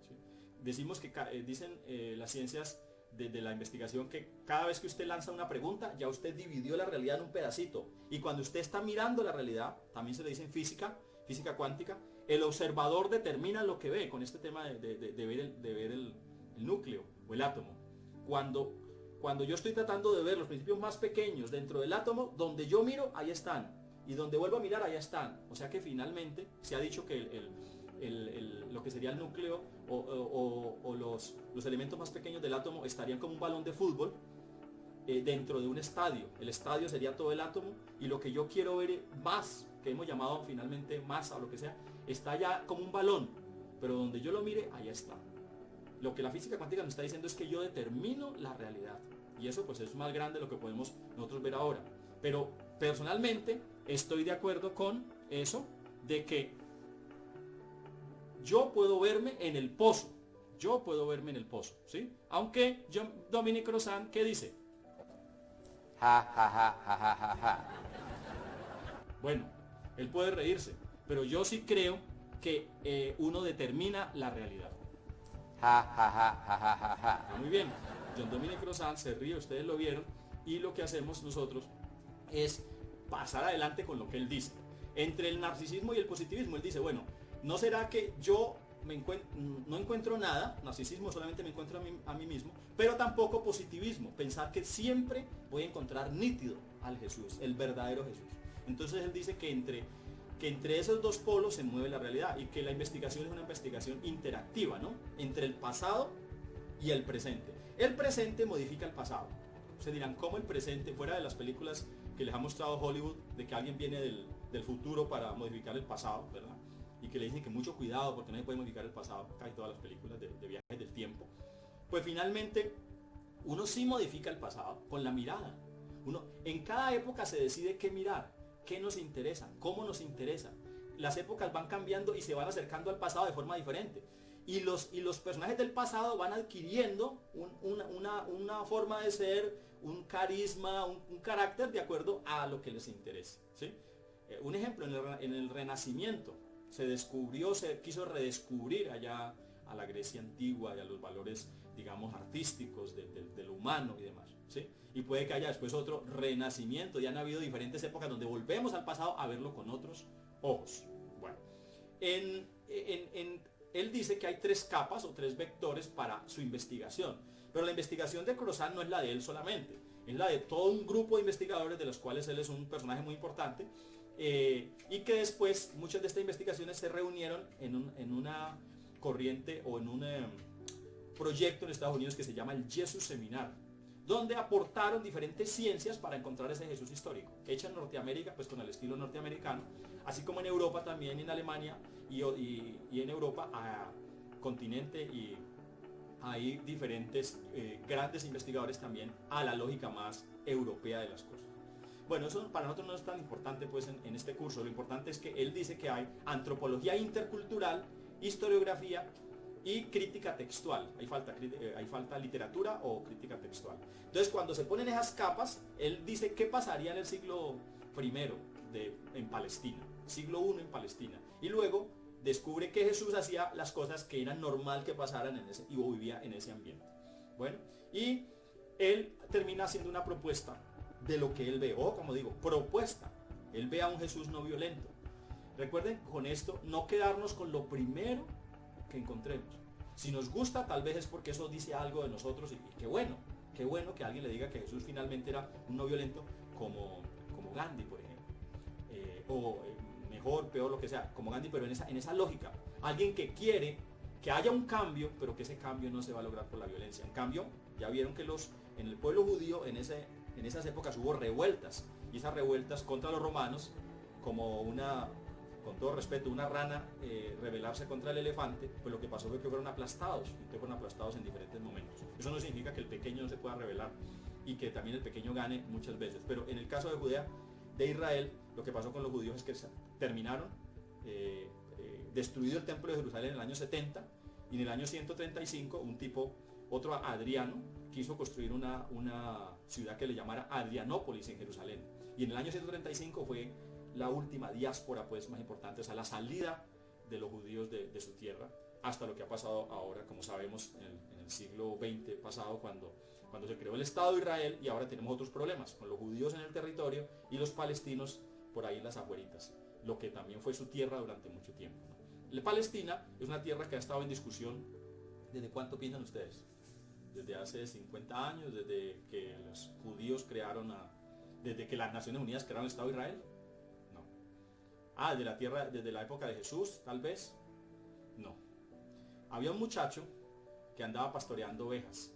¿Sí? Decimos que, dicen las ciencias de la investigación, que cada vez que usted lanza una pregunta, ya usted dividió la realidad en un pedacito. Y cuando usted está mirando la realidad, también se le dice en física cuántica, el observador determina lo que ve, con este tema de ver el núcleo o el átomo. Cuando yo estoy tratando de ver los principios más pequeños dentro del átomo, donde yo miro, ahí están. Y donde vuelvo a mirar, ahí están. O sea que finalmente se ha dicho que lo que sería el núcleo o los elementos más pequeños del átomo estarían como un balón de fútbol dentro de un estadio. El estadio sería todo el átomo, y lo que yo quiero ver más, que hemos llamado finalmente masa o lo que sea, está ya como un balón, pero donde yo lo mire, allá está. Lo que la física cuántica nos está diciendo es que yo determino la realidad, y eso pues es más grande de lo que podemos nosotros ver ahora. Pero personalmente estoy de acuerdo con eso, de que yo puedo verme en el pozo, ¿sí? Aunque John Dominic Crossan, ¿qué dice? Ja, ja, ja, ja, ja, ja, ja. Bueno, él puede reírse, pero yo sí creo que uno determina la realidad. Ja, ja, ja, ja, ja, ja, ja. Muy bien, John Dominic Crossan se ríe, ustedes lo vieron, y lo que hacemos nosotros es pasar adelante con lo que él dice. Entre el narcisismo y el positivismo, él dice, bueno, ¿no será que yo no encuentro nada? Narcisismo, solamente me encuentro a mí mismo, pero tampoco positivismo, pensar que siempre voy a encontrar nítido al Jesús, el verdadero Jesús. Entonces él dice que entre esos dos polos se mueve la realidad, y que la investigación es una investigación interactiva, ¿no? Entre el pasado y el presente. El presente modifica el pasado. Se dirán, ¿cómo el presente, fuera de las películas que les ha mostrado Hollywood, de que alguien viene del futuro para modificar el pasado, ¿verdad? Y que le dicen que mucho cuidado porque no se puede modificar el pasado, casi todas las películas de viajes del tiempo. Pues finalmente, uno sí modifica el pasado con la mirada. En cada época se decide qué mirar, qué nos interesa, cómo nos interesa. Las épocas van cambiando y se van acercando al pasado de forma diferente. Y los personajes del pasado van adquiriendo una forma de ser, un carisma, un carácter de acuerdo a lo que les interese, ¿sí? Un ejemplo, en el Renacimiento se quiso redescubrir allá a la Grecia antigua y a los valores, digamos, artísticos de lo humano y demás, ¿sí? Y puede que haya después otro renacimiento. Ya han habido diferentes épocas donde volvemos al pasado a verlo con otros ojos. Bueno, él dice que hay 3 capas o 3 vectores para su investigación. Pero la investigación de Crozat no es la de él solamente, es la de todo un grupo de investigadores de los cuales él es un personaje muy importante, y que después muchas de estas investigaciones se reunieron en una corriente o en un proyecto en Estados Unidos que se llama el Jesus Seminar, donde aportaron diferentes ciencias para encontrar ese Jesús histórico, hecha en Norteamérica, pues con el estilo norteamericano, así como en Europa también, en Alemania y en Europa, a continente, y hay diferentes grandes investigadores también a la lógica más europea de las cosas. Bueno, eso para nosotros no es tan importante pues en este curso. Lo importante es que él dice que hay antropología intercultural, historiografía y crítica textual. Ahí falta literatura o crítica textual. Entonces, cuando se ponen esas capas, él dice qué pasaría en el siglo I en Palestina, siglo I en Palestina, y luego descubre que Jesús hacía las cosas que eran normal que pasaran y vivía en ese ambiente. Bueno, y él termina haciendo una propuesta de lo que él ve, o como digo, propuesta. Él ve a un Jesús no violento. Recuerden con esto, no quedarnos con lo primero que encontremos. Si nos gusta, tal vez es porque eso dice algo de nosotros, y qué bueno que alguien le diga que Jesús finalmente era un no violento, como Gandhi, por ejemplo, mejor, peor, lo que sea, como Gandhi, pero en esa lógica. Alguien que quiere que haya un cambio, pero que ese cambio no se va a lograr por la violencia. En cambio, ya vieron que en el pueblo judío, en esas épocas hubo revueltas, y esas revueltas contra los romanos, como con todo respeto, una rana rebelarse contra el elefante, pues lo que pasó fue que fueron aplastados, y fueron aplastados en diferentes momentos. Eso no significa que el pequeño no se pueda rebelar, y que también el pequeño gane muchas veces, pero en el caso de Judea, de Israel, lo que pasó con los judíos es que terminaron destruido el templo de Jerusalén en el año 70, y en el año 135 otro Adriano, quiso construir una ciudad que le llamara Adrianópolis en Jerusalén, y en el año 135 fue la última diáspora pues más importante, o sea, la salida de los judíos de su tierra, hasta lo que ha pasado ahora, como sabemos, en el siglo XX pasado, cuando se creó el Estado de Israel, y ahora tenemos otros problemas, con los judíos en el territorio y los palestinos por ahí en las afueritas, lo que también fue su tierra durante mucho tiempo, ¿no? Palestina es una tierra que ha estado en discusión. ¿Desde cuánto piensan ustedes? Desde hace 50 años, desde que los judíos desde que las Naciones Unidas crearon el Estado de Israel. No. Desde la época de Jesús, tal vez. No. Había un muchacho que andaba pastoreando ovejas,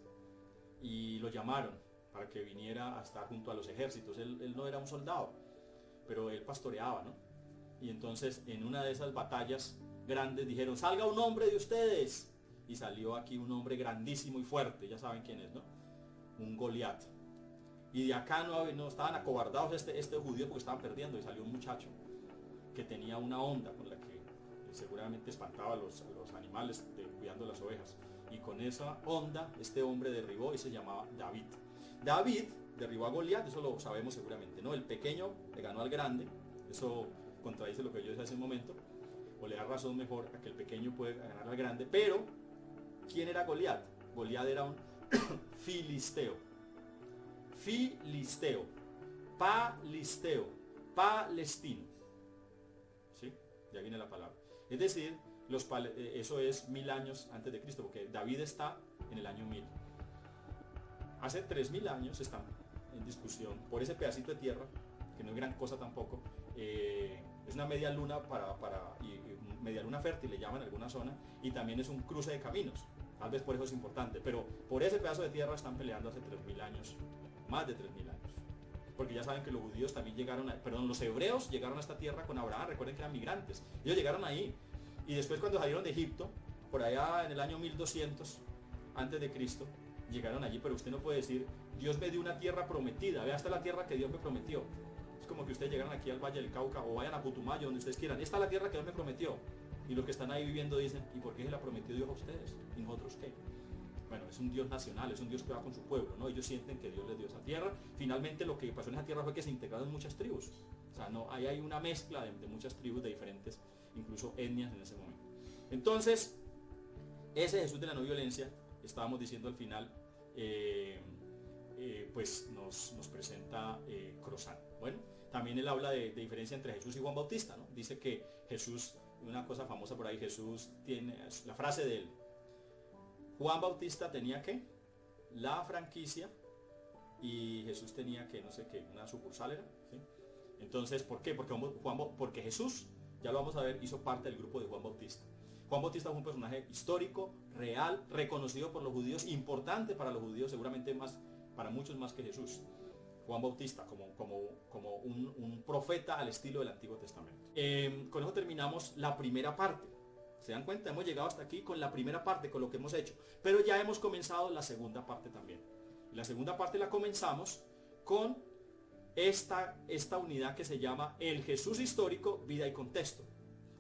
y lo llamaron para que viniera a estar junto a los ejércitos. Él no era un soldado, pero él pastoreaba, ¿no? Y entonces en una de esas batallas grandes dijeron: salga un hombre de ustedes. Y salió aquí un hombre grandísimo y fuerte, ya saben quién es, ¿no? Un Goliat. Y de acá no estaban acobardados este judío, porque estaban perdiendo, y salió un muchacho que tenía una honda con la que seguramente espantaba a los animales cuidando las ovejas. Y con esa honda este hombre derribó, y se llamaba David. David derribó a Goliat, eso lo sabemos seguramente, ¿no? El pequeño le ganó al grande, eso contradice lo que yo decía hace un momento, o le da razón mejor a que el pequeño puede ganar al grande. Pero ¿quién era Goliat? Goliat era un filisteo. Palestino. ¿Sí? Ya viene la palabra. Es decir, eso es 1000 años antes de Cristo, porque David está en el año 1000. Hace 3000 años están en discusión por ese pedacito de tierra, que no es gran cosa tampoco. Es una media luna media luna fértil, le llaman en alguna zona, y también es un cruce de caminos. Tal vez por eso es importante, pero por ese pedazo de tierra están peleando hace 3000 años, más de 3000 años. Porque ya saben que los judíos también los hebreos llegaron a esta tierra con Abraham. Recuerden que eran migrantes, ellos llegaron ahí, y después, cuando salieron de Egipto, por allá en el año 1200 antes de Cristo, llegaron allí. Pero usted no puede decir: Dios me dio una tierra prometida, vea, esta es la tierra que Dios me prometió. Es como que ustedes llegaran aquí al Valle del Cauca, o vayan a Putumayo, donde ustedes quieran: esta es la tierra que Dios me prometió. Y los que están ahí viviendo dicen: ¿y por qué se la prometió Dios a ustedes? ¿Y nosotros qué? Bueno, es un Dios nacional, es un Dios que va con su pueblo, ¿no? Ellos sienten que Dios les dio esa tierra. Finalmente, lo que pasó en esa tierra fue que se integraron muchas tribus. O sea, ahí hay una mezcla de muchas tribus, de diferentes, incluso etnias en ese momento. Entonces, ese Jesús de la no violencia, estábamos diciendo al final, pues nos presenta Crozat. Bueno, también él habla de diferencia entre Jesús y Juan Bautista, ¿no? Dice que Jesús una cosa famosa por ahí, Jesús tiene, la frase de él, Juan Bautista tenía ¿qué? La franquicia y Jesús tenía que, no sé qué, una sucursal era, ¿sí? Entonces, ¿por qué? Porque Jesús, ya lo vamos a ver, hizo parte del grupo de Juan Bautista. Juan Bautista fue un personaje histórico, real, reconocido por los judíos, importante para los judíos, seguramente más, para muchos más que Jesús. Juan Bautista como un profeta al estilo del Antiguo Testamento. Con eso terminamos la primera parte. ¿Se dan cuenta? Hemos llegado hasta aquí con la primera parte, con lo que hemos hecho. Pero ya hemos comenzado la segunda parte también. Y la segunda parte la comenzamos con esta unidad que se llama el Jesús histórico, vida y contexto.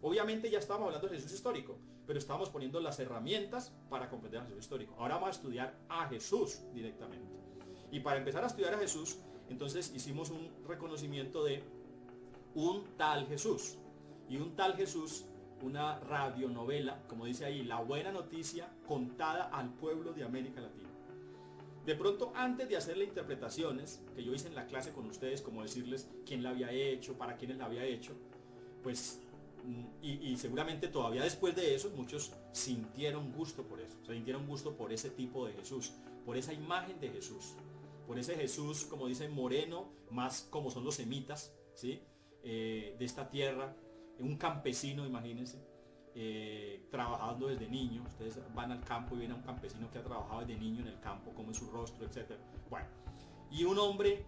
Obviamente ya estábamos hablando del Jesús histórico, pero estábamos poniendo las herramientas para comprender al Jesús histórico. Ahora vamos a estudiar a Jesús directamente. Y para empezar a estudiar a Jesús, entonces hicimos un reconocimiento de un tal Jesús. Y un tal Jesús, una radionovela, como dice ahí, la buena noticia contada al pueblo de América Latina. De pronto, antes de hacerle interpretaciones, que yo hice en la clase con ustedes, como decirles quién la había hecho, para quiénes la había hecho, pues, y seguramente todavía después de eso, muchos sintieron gusto por eso, sintieron gusto por ese tipo de Jesús, por esa imagen de Jesús, por ese Jesús, como dicen, moreno, más como son los semitas, ¿sí? De esta tierra, un campesino, imagínense, trabajando desde niño. Ustedes van al campo y ven a un campesino que ha trabajado desde niño en el campo, cómo es su rostro, etc. Bueno, y un hombre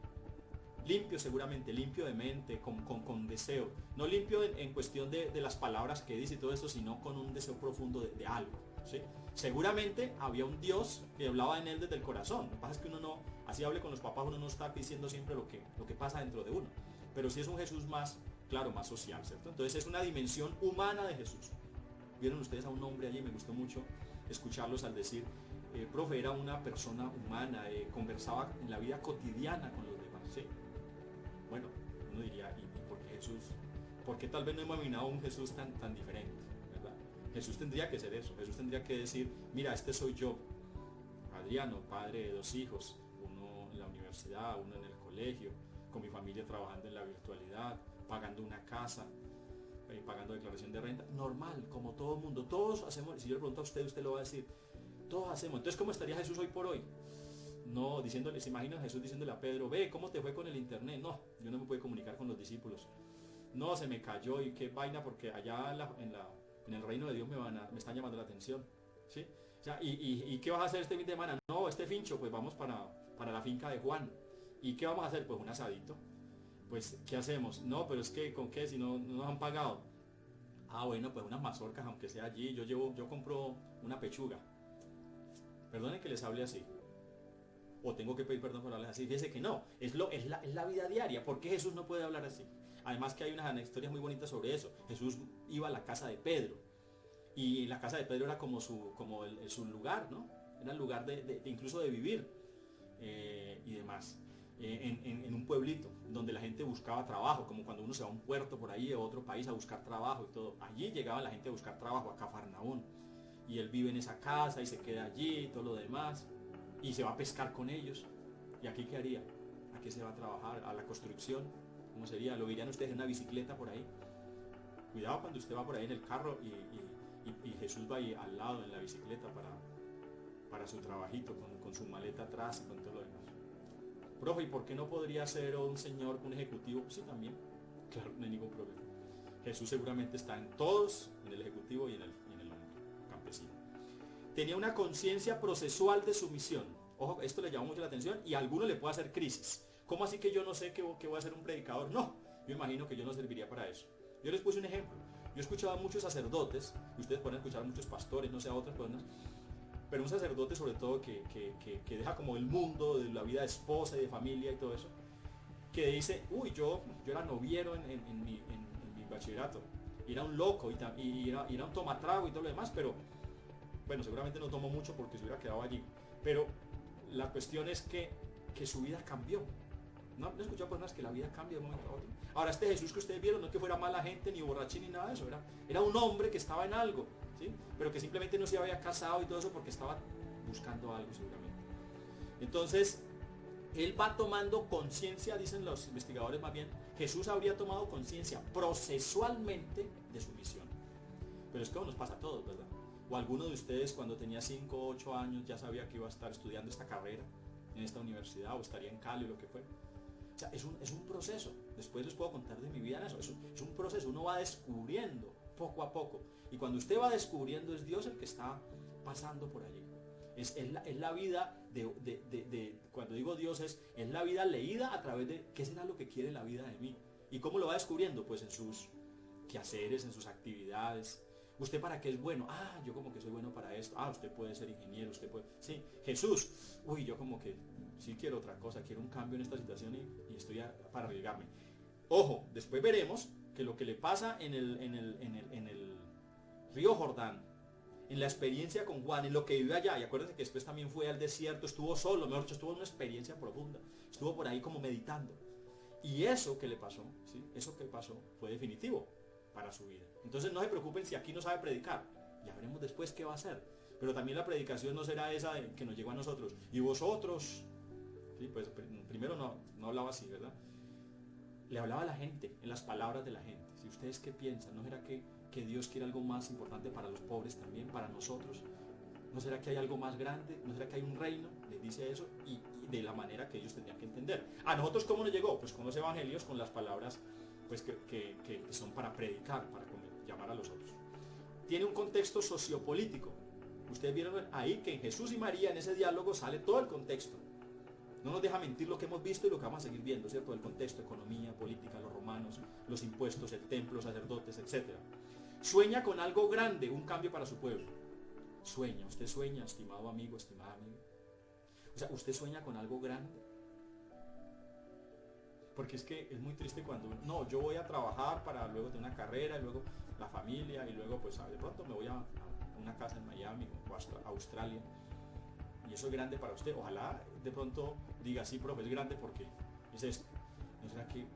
limpio, seguramente, limpio de mente, con deseo, no limpio en cuestión de las palabras que dice y todo esto, sino con un deseo profundo de algo, ¿sí? Seguramente había un Dios que hablaba en él desde el corazón. Lo que pasa es que uno no, así hable con los papás, uno no está diciendo siempre lo que pasa dentro de uno, pero sí es un Jesús más, claro, más social, ¿cierto? Entonces es una dimensión humana de Jesús. Vieron ustedes a un hombre allí, me gustó mucho escucharlos al decir, profe, era una persona humana, conversaba en la vida cotidiana con los demás, ¿sí? Bueno, uno diría, ¿y por qué Jesús? ¿Por qué tal vez no hemos imaginado un Jesús tan diferente, ¿verdad? Jesús tendría que ser eso, Jesús tendría que decir, mira, este soy yo, Adriano, padre de 2 hijos, uno en la universidad, uno en el colegio, con mi familia trabajando en la virtualidad, pagando una casa, pagando declaración de renta, normal, como todo el mundo, todos hacemos. Si yo le pregunto a usted, usted lo va a decir, todos hacemos. Entonces, ¿cómo estaría Jesús hoy por hoy? No, diciéndole, se imagina a Jesús diciéndole a Pedro, ve, ¿cómo te fue con el internet? No, yo no me pude comunicar con los discípulos, no, se me cayó, y qué vaina, porque allá en el reino de Dios me están llamando la atención, ¿sí? O sea, ¿y qué vas a hacer este fin de semana? No, este fincho, pues vamos para la finca de Juan. ¿Y qué vamos a hacer? Pues un asadito. Pues, ¿qué hacemos? No, pero es que, ¿con qué? Si no nos han pagado. Ah, bueno, pues unas mazorcas, aunque sea allí. Yo compro una pechuga. Perdonen que les hable así. O tengo que pedir perdón por hablar así. Fíjense que no, es la vida diaria. ¿Por qué Jesús no puede hablar así? Además que hay unas historias muy bonitas sobre eso. Jesús iba a la casa de Pedro. Y la casa de Pedro era como su lugar, ¿no? Era el lugar incluso de vivir y demás. En un pueblito donde la gente buscaba trabajo, como cuando uno se va a un puerto por ahí a otro país a buscar trabajo y todo. Allí llegaba la gente a buscar trabajo, a Cafarnaún, y él vive en esa casa y se queda allí y todo lo demás, y se va a pescar con ellos. ¿Y aquí qué haría? ¿A qué se va a trabajar? ¿A la construcción? ¿Cómo sería? ¿Lo verían ustedes en una bicicleta por ahí? Cuidado cuando usted va por ahí en el carro y Jesús va ahí al lado en la bicicleta para su trabajito, con su maleta atrás y con todo lo demás. Profe, ¿y por qué no podría ser un señor, un ejecutivo? Sí, también. Claro, no hay ningún problema. Jesús seguramente está en todos, en el ejecutivo y en el campesino. Tenía una conciencia procesual de su misión. Ojo, esto le llamó mucho la atención y a alguno le puede hacer crisis. ¿Cómo así que yo no sé que voy a ser un predicador? No, yo imagino que yo no serviría para eso. Yo les puse un ejemplo. Yo he escuchado a muchos sacerdotes, y ustedes pueden escuchar a muchos pastores, no sé, a otras personas, pero un sacerdote sobre todo que deja como el mundo de la vida de esposa y de familia y todo eso, que dice, uy, yo era noviero en mi bachillerato, y era un loco, y era un tomatrago y todo lo demás, pero bueno, seguramente no tomó mucho porque se hubiera quedado allí, pero la cuestión es que su vida cambió. No he escuchado personas que la vida cambia de un momento a otro. Ahora, este Jesús que ustedes vieron no es que fuera mala gente, ni borrachín, ni nada de eso, era un hombre que estaba en algo, ¿sí? Pero que simplemente no se había casado y todo eso porque estaba buscando algo seguramente. Entonces, él va tomando conciencia, dicen los investigadores más bien, Jesús habría tomado conciencia procesualmente de su misión. Pero es que nos pasa a todos, ¿verdad? O alguno de ustedes cuando tenía 5 o 8 años ya sabía que iba a estar estudiando esta carrera en esta universidad o estaría en Cali o lo que fuera. O sea, es un proceso. Después les puedo contar de mi vida en eso. Es un proceso. Uno va descubriendo poco a poco. Y cuando usted va descubriendo, es Dios el que está pasando por allí. Es la vida cuando digo Dios, es la vida leída a través de qué será lo que quiere la vida de mí. ¿Y cómo lo va descubriendo? Pues en sus quehaceres, en sus actividades. ¿Usted para qué es bueno? Ah, yo como que soy bueno para esto. Ah, usted puede ser ingeniero, usted puede... Sí, Jesús. Uy, yo como que sí quiero otra cosa, quiero un cambio en esta situación y estoy para arriesgarme. Ojo, después veremos que lo que le pasa en el río Jordán, en la experiencia con Juan, en lo que vive allá, y acuérdense que después también fue al desierto, estuvo solo, mejor dicho, estuvo en una experiencia profunda, estuvo por ahí como meditando. Y eso que le pasó, ¿sí? Eso que pasó fue definitivo para su vida. Entonces no se preocupen si aquí no sabe predicar, ya veremos después qué va a hacer. Pero también la predicación no será esa que nos llegó a nosotros. Y vosotros, ¿sí? Pues primero no hablaba así, ¿verdad? Le hablaba a la gente, en las palabras de la gente. Si ustedes qué piensan, ¿no será que Dios quiere algo más importante para los pobres también, para nosotros? ¿No será que hay algo más grande? ¿No será que hay un reino? Les dice eso y de la manera que ellos tendrían que entender. ¿A nosotros cómo nos llegó? Pues con los evangelios, con las palabras pues que son para predicar, para llamar a los otros. Tiene un contexto sociopolítico. Ustedes vieron ahí que en Jesús y María, en ese diálogo, sale todo el contexto. No nos deja mentir lo que hemos visto y lo que vamos a seguir viendo, ¿cierto? El contexto, economía, política, los romanos, los impuestos, el templo, sacerdotes, etc. Sueña con algo grande, un cambio para su pueblo. Sueña, usted sueña, estimado amigo, estimada amiga. O sea, usted sueña con algo grande. Porque es que es muy triste cuando, no, yo voy a trabajar para luego tener una carrera, y luego la familia, y luego pues de pronto me voy a una casa en Miami o a Australia. Y eso es grande para usted. Ojalá de pronto diga, sí, profe, es grande porque es esto. ¿No será que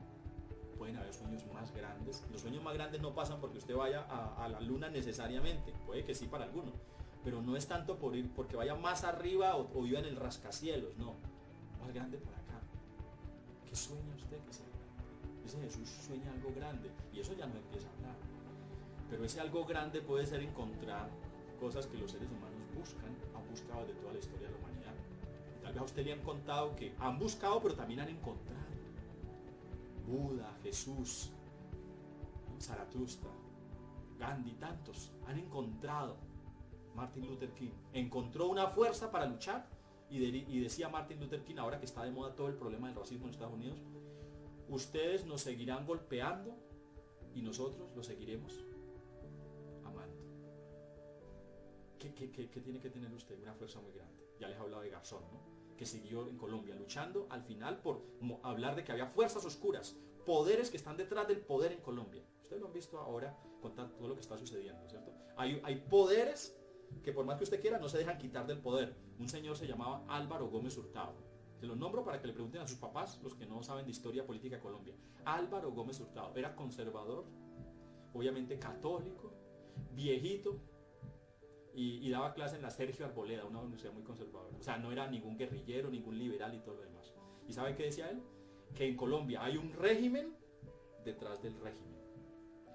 pueden haber sueños más grandes? Los sueños más grandes no pasan porque usted vaya a la luna necesariamente. Puede que sí para alguno. Pero no es tanto porque vaya más arriba o viva en el rascacielos. No. Más grande por acá. ¿Qué sueña usted que sea grande? Ese Jesús sueña algo grande. Y eso ya no empieza a hablar. Pero ese algo grande puede ser encontrar cosas que los seres humanos han buscado de toda la historia de la humanidad. Y tal vez a usted le han contado que han buscado, pero también han encontrado. Buda, Jesús, Zaratustra, Gandhi, tantos han encontrado. Martin Luther King encontró una fuerza para luchar y decía Martin Luther King, ahora que está de moda todo el problema del racismo en Estados Unidos, ustedes nos seguirán golpeando y nosotros los seguiremos amando. ¿Qué tiene que tener usted? Una fuerza muy grande. Ya les he hablado de Garzón, ¿no? Que siguió en Colombia luchando al final por hablar de que había fuerzas oscuras, poderes que están detrás del poder en Colombia. Ustedes lo han visto ahora con todo lo que está sucediendo, ¿cierto? Hay poderes que por más que usted quiera no se dejan quitar del poder. Un señor se llamaba Álvaro Gómez Hurtado. Se lo nombro para que le pregunten a sus papás, los que no saben de historia política de Colombia. Álvaro Gómez Hurtado era conservador, obviamente católico, viejito, y daba clase en la Sergio Arboleda, una universidad muy conservadora. O sea, no era ningún guerrillero, ningún liberal y todo lo demás. ¿Y sabe qué decía él? Que en Colombia hay un régimen detrás del régimen.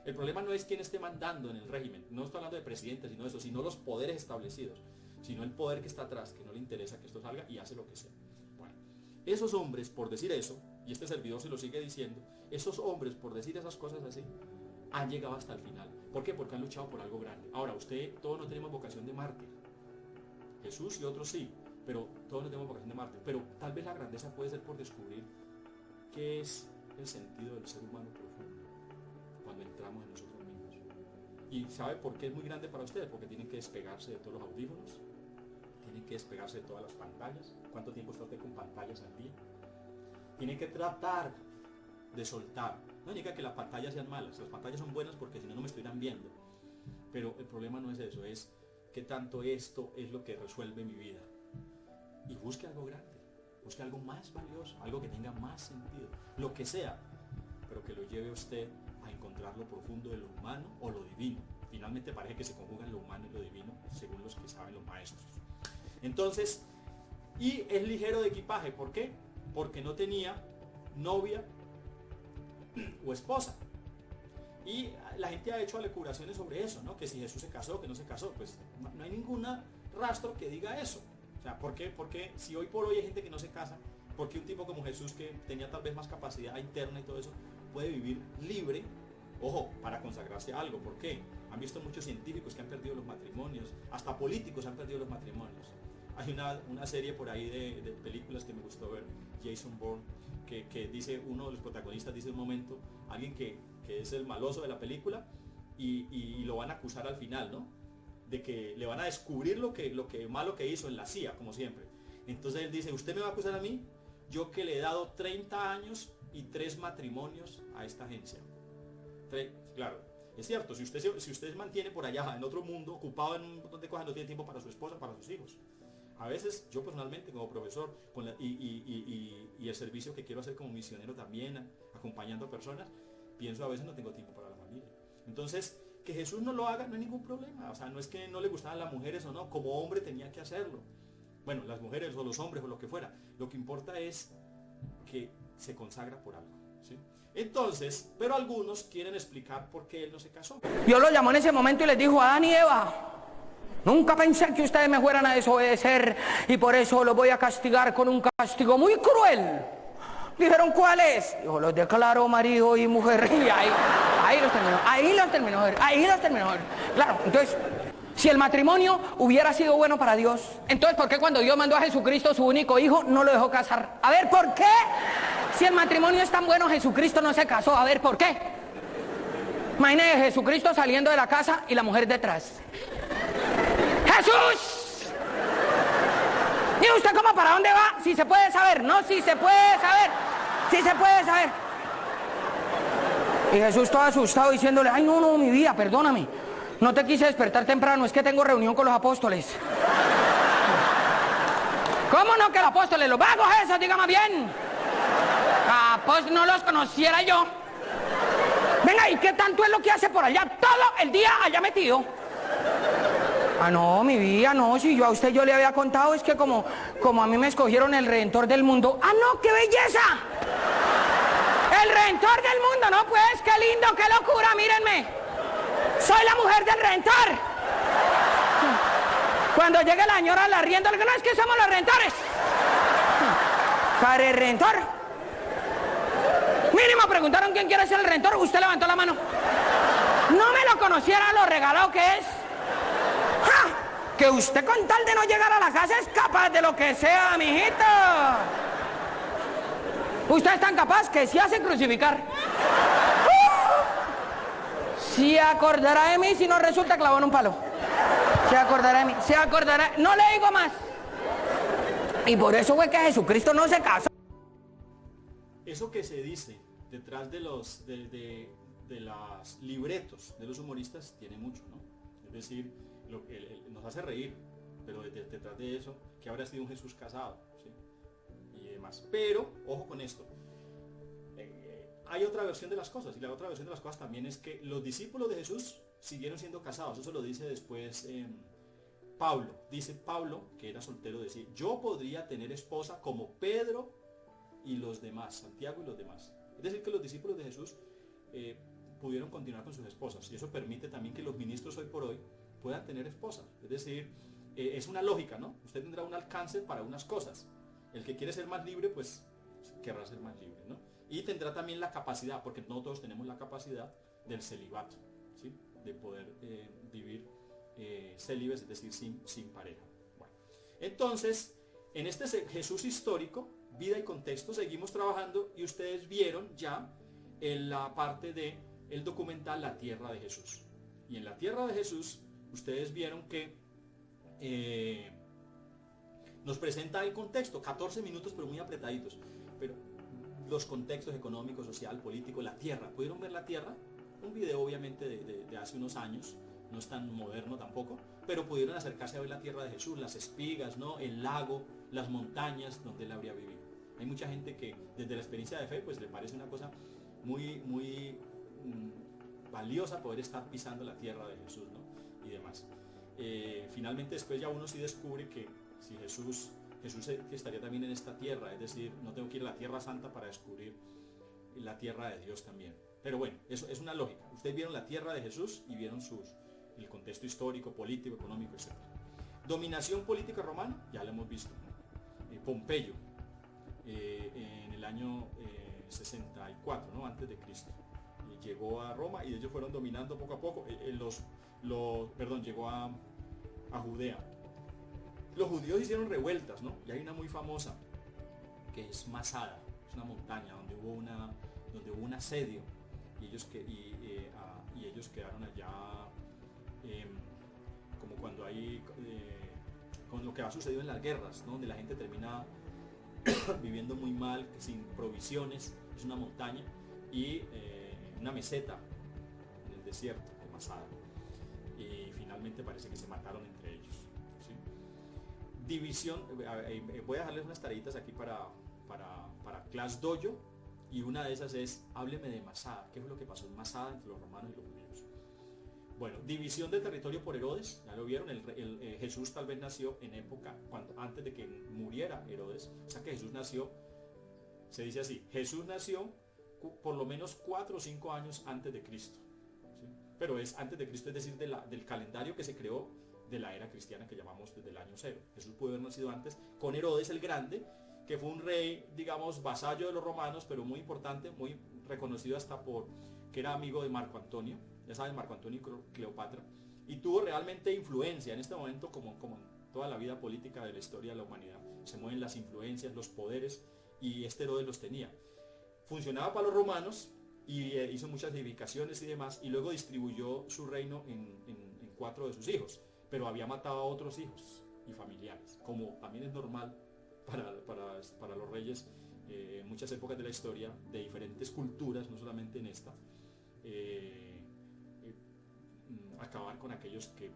El problema no es quién esté mandando en el régimen, no estoy hablando de presidente, sino los poderes establecidos, sino el poder que está atrás, que no le interesa que esto salga y hace lo que sea. Bueno, esos hombres, por decir eso, y este servidor se lo sigue diciendo, esos hombres, por decir esas cosas así, han llegado hasta el final. ¿Por qué? Porque han luchado por algo grande. Ahora, todos no tenemos vocación de mártir. Jesús y otros sí, pero todos no tenemos vocación de mártir. Pero tal vez la grandeza puede ser por descubrir qué es el sentido del ser humano profundo cuando entramos en nosotros mismos. ¿Y sabe por qué es muy grande para ustedes? Porque tienen que despegarse de todos los audífonos, tienen que despegarse de todas las pantallas. ¿Cuánto tiempo está usted con pantallas al día? Tienen que tratar de soltar. No indica que las pantallas sean malas, las pantallas son buenas porque si no, no me estuvieran viendo. Pero el problema no es eso, es que tanto esto es lo que resuelve mi vida. Y busque algo grande, busque algo más valioso, algo que tenga más sentido, lo que sea, pero que lo lleve a usted a encontrar lo profundo de lo humano o lo divino. Finalmente parece que se conjugan lo humano y lo divino, según los que saben los maestros. Entonces, y es ligero de equipaje, ¿por qué? Porque no tenía novia o esposa. Y la gente ha hecho alecubraciones sobre eso, ¿no? Que si Jesús se casó, que no se casó, pues no hay ningún rastro que diga eso. O sea, ¿por qué? Porque si hoy por hoy hay gente que no se casa, ¿por qué un tipo como Jesús, que tenía tal vez más capacidad interna y todo eso, puede vivir libre, ojo, para consagrarse a algo? ¿Por qué? Han visto muchos científicos que han perdido los matrimonios, hasta políticos han perdido los matrimonios. Hay una serie por ahí de películas que me gustó ver, Jason Bourne, que dice, uno de los protagonistas dice un momento, alguien que es el maloso de la película, y lo van a acusar al final, ¿no? De que le van a descubrir lo que malo que hizo en la CIA, como siempre. Entonces él dice, ¿usted me va a acusar a mí? Yo que le he dado 30 años y 3 matrimonios a esta agencia. Claro, es cierto, si usted se mantiene por allá, en otro mundo, ocupado en un montón de cosas, no tiene tiempo para su esposa, para sus hijos. A veces, yo personalmente como profesor, y el servicio que quiero hacer como misionero también, acompañando a personas, pienso a veces no tengo tiempo para la familia. Entonces, que Jesús no lo haga no hay ningún problema. O sea, no es que no le gustaban las mujeres o no, como hombre tenía que hacerlo. Bueno, las mujeres o los hombres o lo que fuera. Lo que importa es que se consagra por algo, ¿sí? Entonces, pero algunos quieren explicar por qué él no se casó. Dios lo llamó en ese momento y les dijo, Adán y Eva, nunca pensé que ustedes me fueran a desobedecer y por eso los voy a castigar con un castigo muy cruel. Dijeron, ¿cuál es? Dijo, los declaro marido y mujer. Y ahí los terminó. Claro, entonces, si el matrimonio hubiera sido bueno para Dios, entonces ¿por qué cuando Dios mandó a Jesucristo, su único hijo, no lo dejó casar? A ver, ¿por qué? Si el matrimonio es tan bueno, Jesucristo no se casó. A ver, ¿por qué? Imagínese Jesucristo saliendo de la casa y la mujer detrás. ¡Jesús! ¿Y usted cómo para dónde va? Si se puede saber, ¿no? Si se puede saber. Si se puede saber. Y Jesús todo asustado diciéndole, ay, no, mi vida, perdóname. No te quise despertar temprano, es que tengo reunión con los apóstoles. ¿Cómo no que los apóstoles? Los vagos esos, dígame bien. Pues no los conociera yo. Venga, ¿y qué tanto es lo que hace por allá? Todo el día allá metido. No, mi vida, no, si yo a usted yo le había contado, es que como a mí me escogieron el Redentor del mundo. No, qué belleza. El Redentor del mundo, no pues, qué lindo, qué locura, mírenme. Soy la mujer del Redentor. Cuando llegue la señora al arriendo, le digo, no, es que somos los Redentores. Padre Redentor. Mínimo preguntaron quién quiere ser el Redentor, usted levantó la mano. No me lo conociera lo regalado que es. Que usted con tal de no llegar a la casa es capaz de lo que sea, mijito. Usted es tan capaz que se hace crucificar. Se acordará de mí si no resulta clavado en un palo. Se acordará de mí, se acordará. No le digo más. Y por eso fue que Jesucristo no se casó. Eso que se dice detrás de los libretos de los humoristas tiene mucho, ¿no? Es decir, nos hace reír, pero detrás de eso, que habrá sido un Jesús casado, ¿sí? Y demás. Pero, ojo con esto, hay otra versión de las cosas, y la otra versión de las cosas también es que los discípulos de Jesús siguieron siendo casados. Eso lo dice después Pablo. Dice Pablo, que era soltero, decir, yo podría tener esposa como Pedro y los demás, Santiago y los demás. Es decir, que los discípulos de Jesús pudieron continuar con sus esposas, y eso permite también que los ministros hoy por hoy puedan tener esposas. Es decir, es una lógica, ¿no? Usted tendrá un alcance para unas cosas. El que quiere ser más libre, pues querrá ser más libre, ¿no? Y tendrá también la capacidad, porque no todos tenemos la capacidad del celibato, ¿sí? De poder vivir célibes, es decir, sin pareja. Bueno, entonces, en este Jesús histórico, vida y contexto, seguimos trabajando, y ustedes vieron ya en la parte del documental La Tierra de Jesús. Y en La Tierra de Jesús, ustedes vieron que nos presenta el contexto, 14 minutos pero muy apretaditos, pero los contextos económico, social, político, la tierra. ¿Pudieron ver la tierra? Un video obviamente de hace unos años, no es tan moderno tampoco, pero pudieron acercarse a ver la tierra de Jesús, las espigas, ¿no? El lago, las montañas donde él habría vivido. Hay mucha gente que desde la experiencia de fe pues le parece una cosa muy valiosa poder estar pisando la tierra de Jesús, ¿no? Y demás. Finalmente después ya uno sí descubre que si Jesús estaría también en esta tierra, es decir, no tengo que ir a la tierra santa para descubrir la tierra de Dios también. Pero bueno, eso es una lógica. Ustedes vieron la tierra de Jesús y vieron el contexto histórico, político, económico, etc. Dominación política romana, ya lo hemos visto, ¿no? Pompeyo, en el año 64, ¿no? Antes de Cristo, llegó a Roma y ellos fueron dominando poco a poco. Llegó a Judea. Los judíos hicieron revueltas, ¿no? Y hay una muy famosa que es Masada, es una montaña donde hubo un asedio y ellos quedaron allá, como cuando hay con lo que ha sucedido en las guerras, ¿no? Donde la gente termina viviendo muy mal, sin provisiones. Es una montaña y una meseta en el desierto de Masada, y finalmente parece que se mataron entre ellos, ¿sí? División, voy a dejarles unas tareitas aquí para Class Dojo, y una de esas es: hábleme de Masada. ¿Qué fue lo que pasó en Masada entre los romanos y los judíos? Bueno, división de territorio por Herodes, ya lo vieron. Jesús tal vez nació en época antes de que muriera Herodes, o sea que Jesús nació, se dice así, Jesús nació por lo menos 4 o 5 años antes de Cristo, ¿sí? Pero es antes de Cristo, es decir, del calendario que se creó de la era cristiana, que llamamos desde el año 0. Jesús pudo haber nacido antes, con Herodes el Grande, que fue un rey, digamos, vasallo de los romanos, pero muy importante, muy reconocido hasta que era amigo de Marco Antonio, ya saben, Marco Antonio y Cleopatra, y tuvo realmente influencia. En este momento, como en toda la vida política de la historia de la humanidad, se mueven las influencias, los poderes, y este Herodes los tenía. Funcionaba para los romanos y hizo muchas edificaciones y demás, y luego distribuyó su reino en 4 de sus hijos, pero había matado a otros hijos y familiares, como también es normal para los reyes en muchas épocas de la historia, de diferentes culturas, no solamente en esta, acabar con aquellos que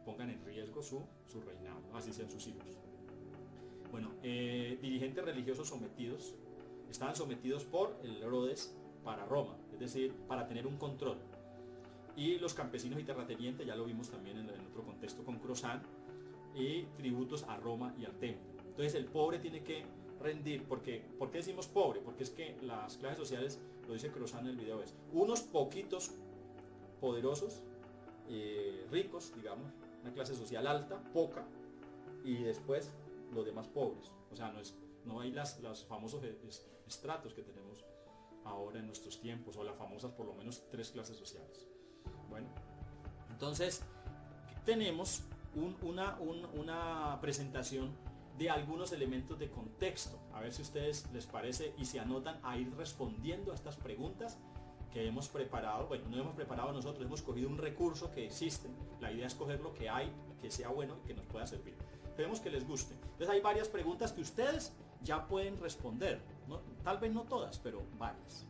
pongan en riesgo su reinado, ¿no? Así sean sus hijos. Bueno, dirigentes religiosos estaban sometidos por el Herodes para Roma, es decir, para tener un control. Y los campesinos y terratenientes, ya lo vimos también en otro contexto con Crozán, y tributos a Roma y al templo. Entonces el pobre tiene que rendir. ¿Por qué decimos pobre? Porque es que las clases sociales, lo dice Crozán en el video, es unos poquitos poderosos, ricos, digamos, una clase social alta, poca, y después los demás pobres. O sea, no hay los famosos estratos que tenemos ahora en nuestros tiempos, o las famosas por lo menos 3 clases sociales. Bueno, entonces tenemos una presentación de algunos elementos de contexto, a ver si a ustedes les parece y se anotan a ir respondiendo a estas preguntas que hemos preparado. Bueno, no hemos preparado nosotros, hemos cogido un recurso que existe. La idea es coger lo que hay, que sea bueno y que nos pueda servir. Esperemos que les guste. Entonces hay varias preguntas que ustedes ya pueden responder, ¿no? Tal vez no todas, pero varias.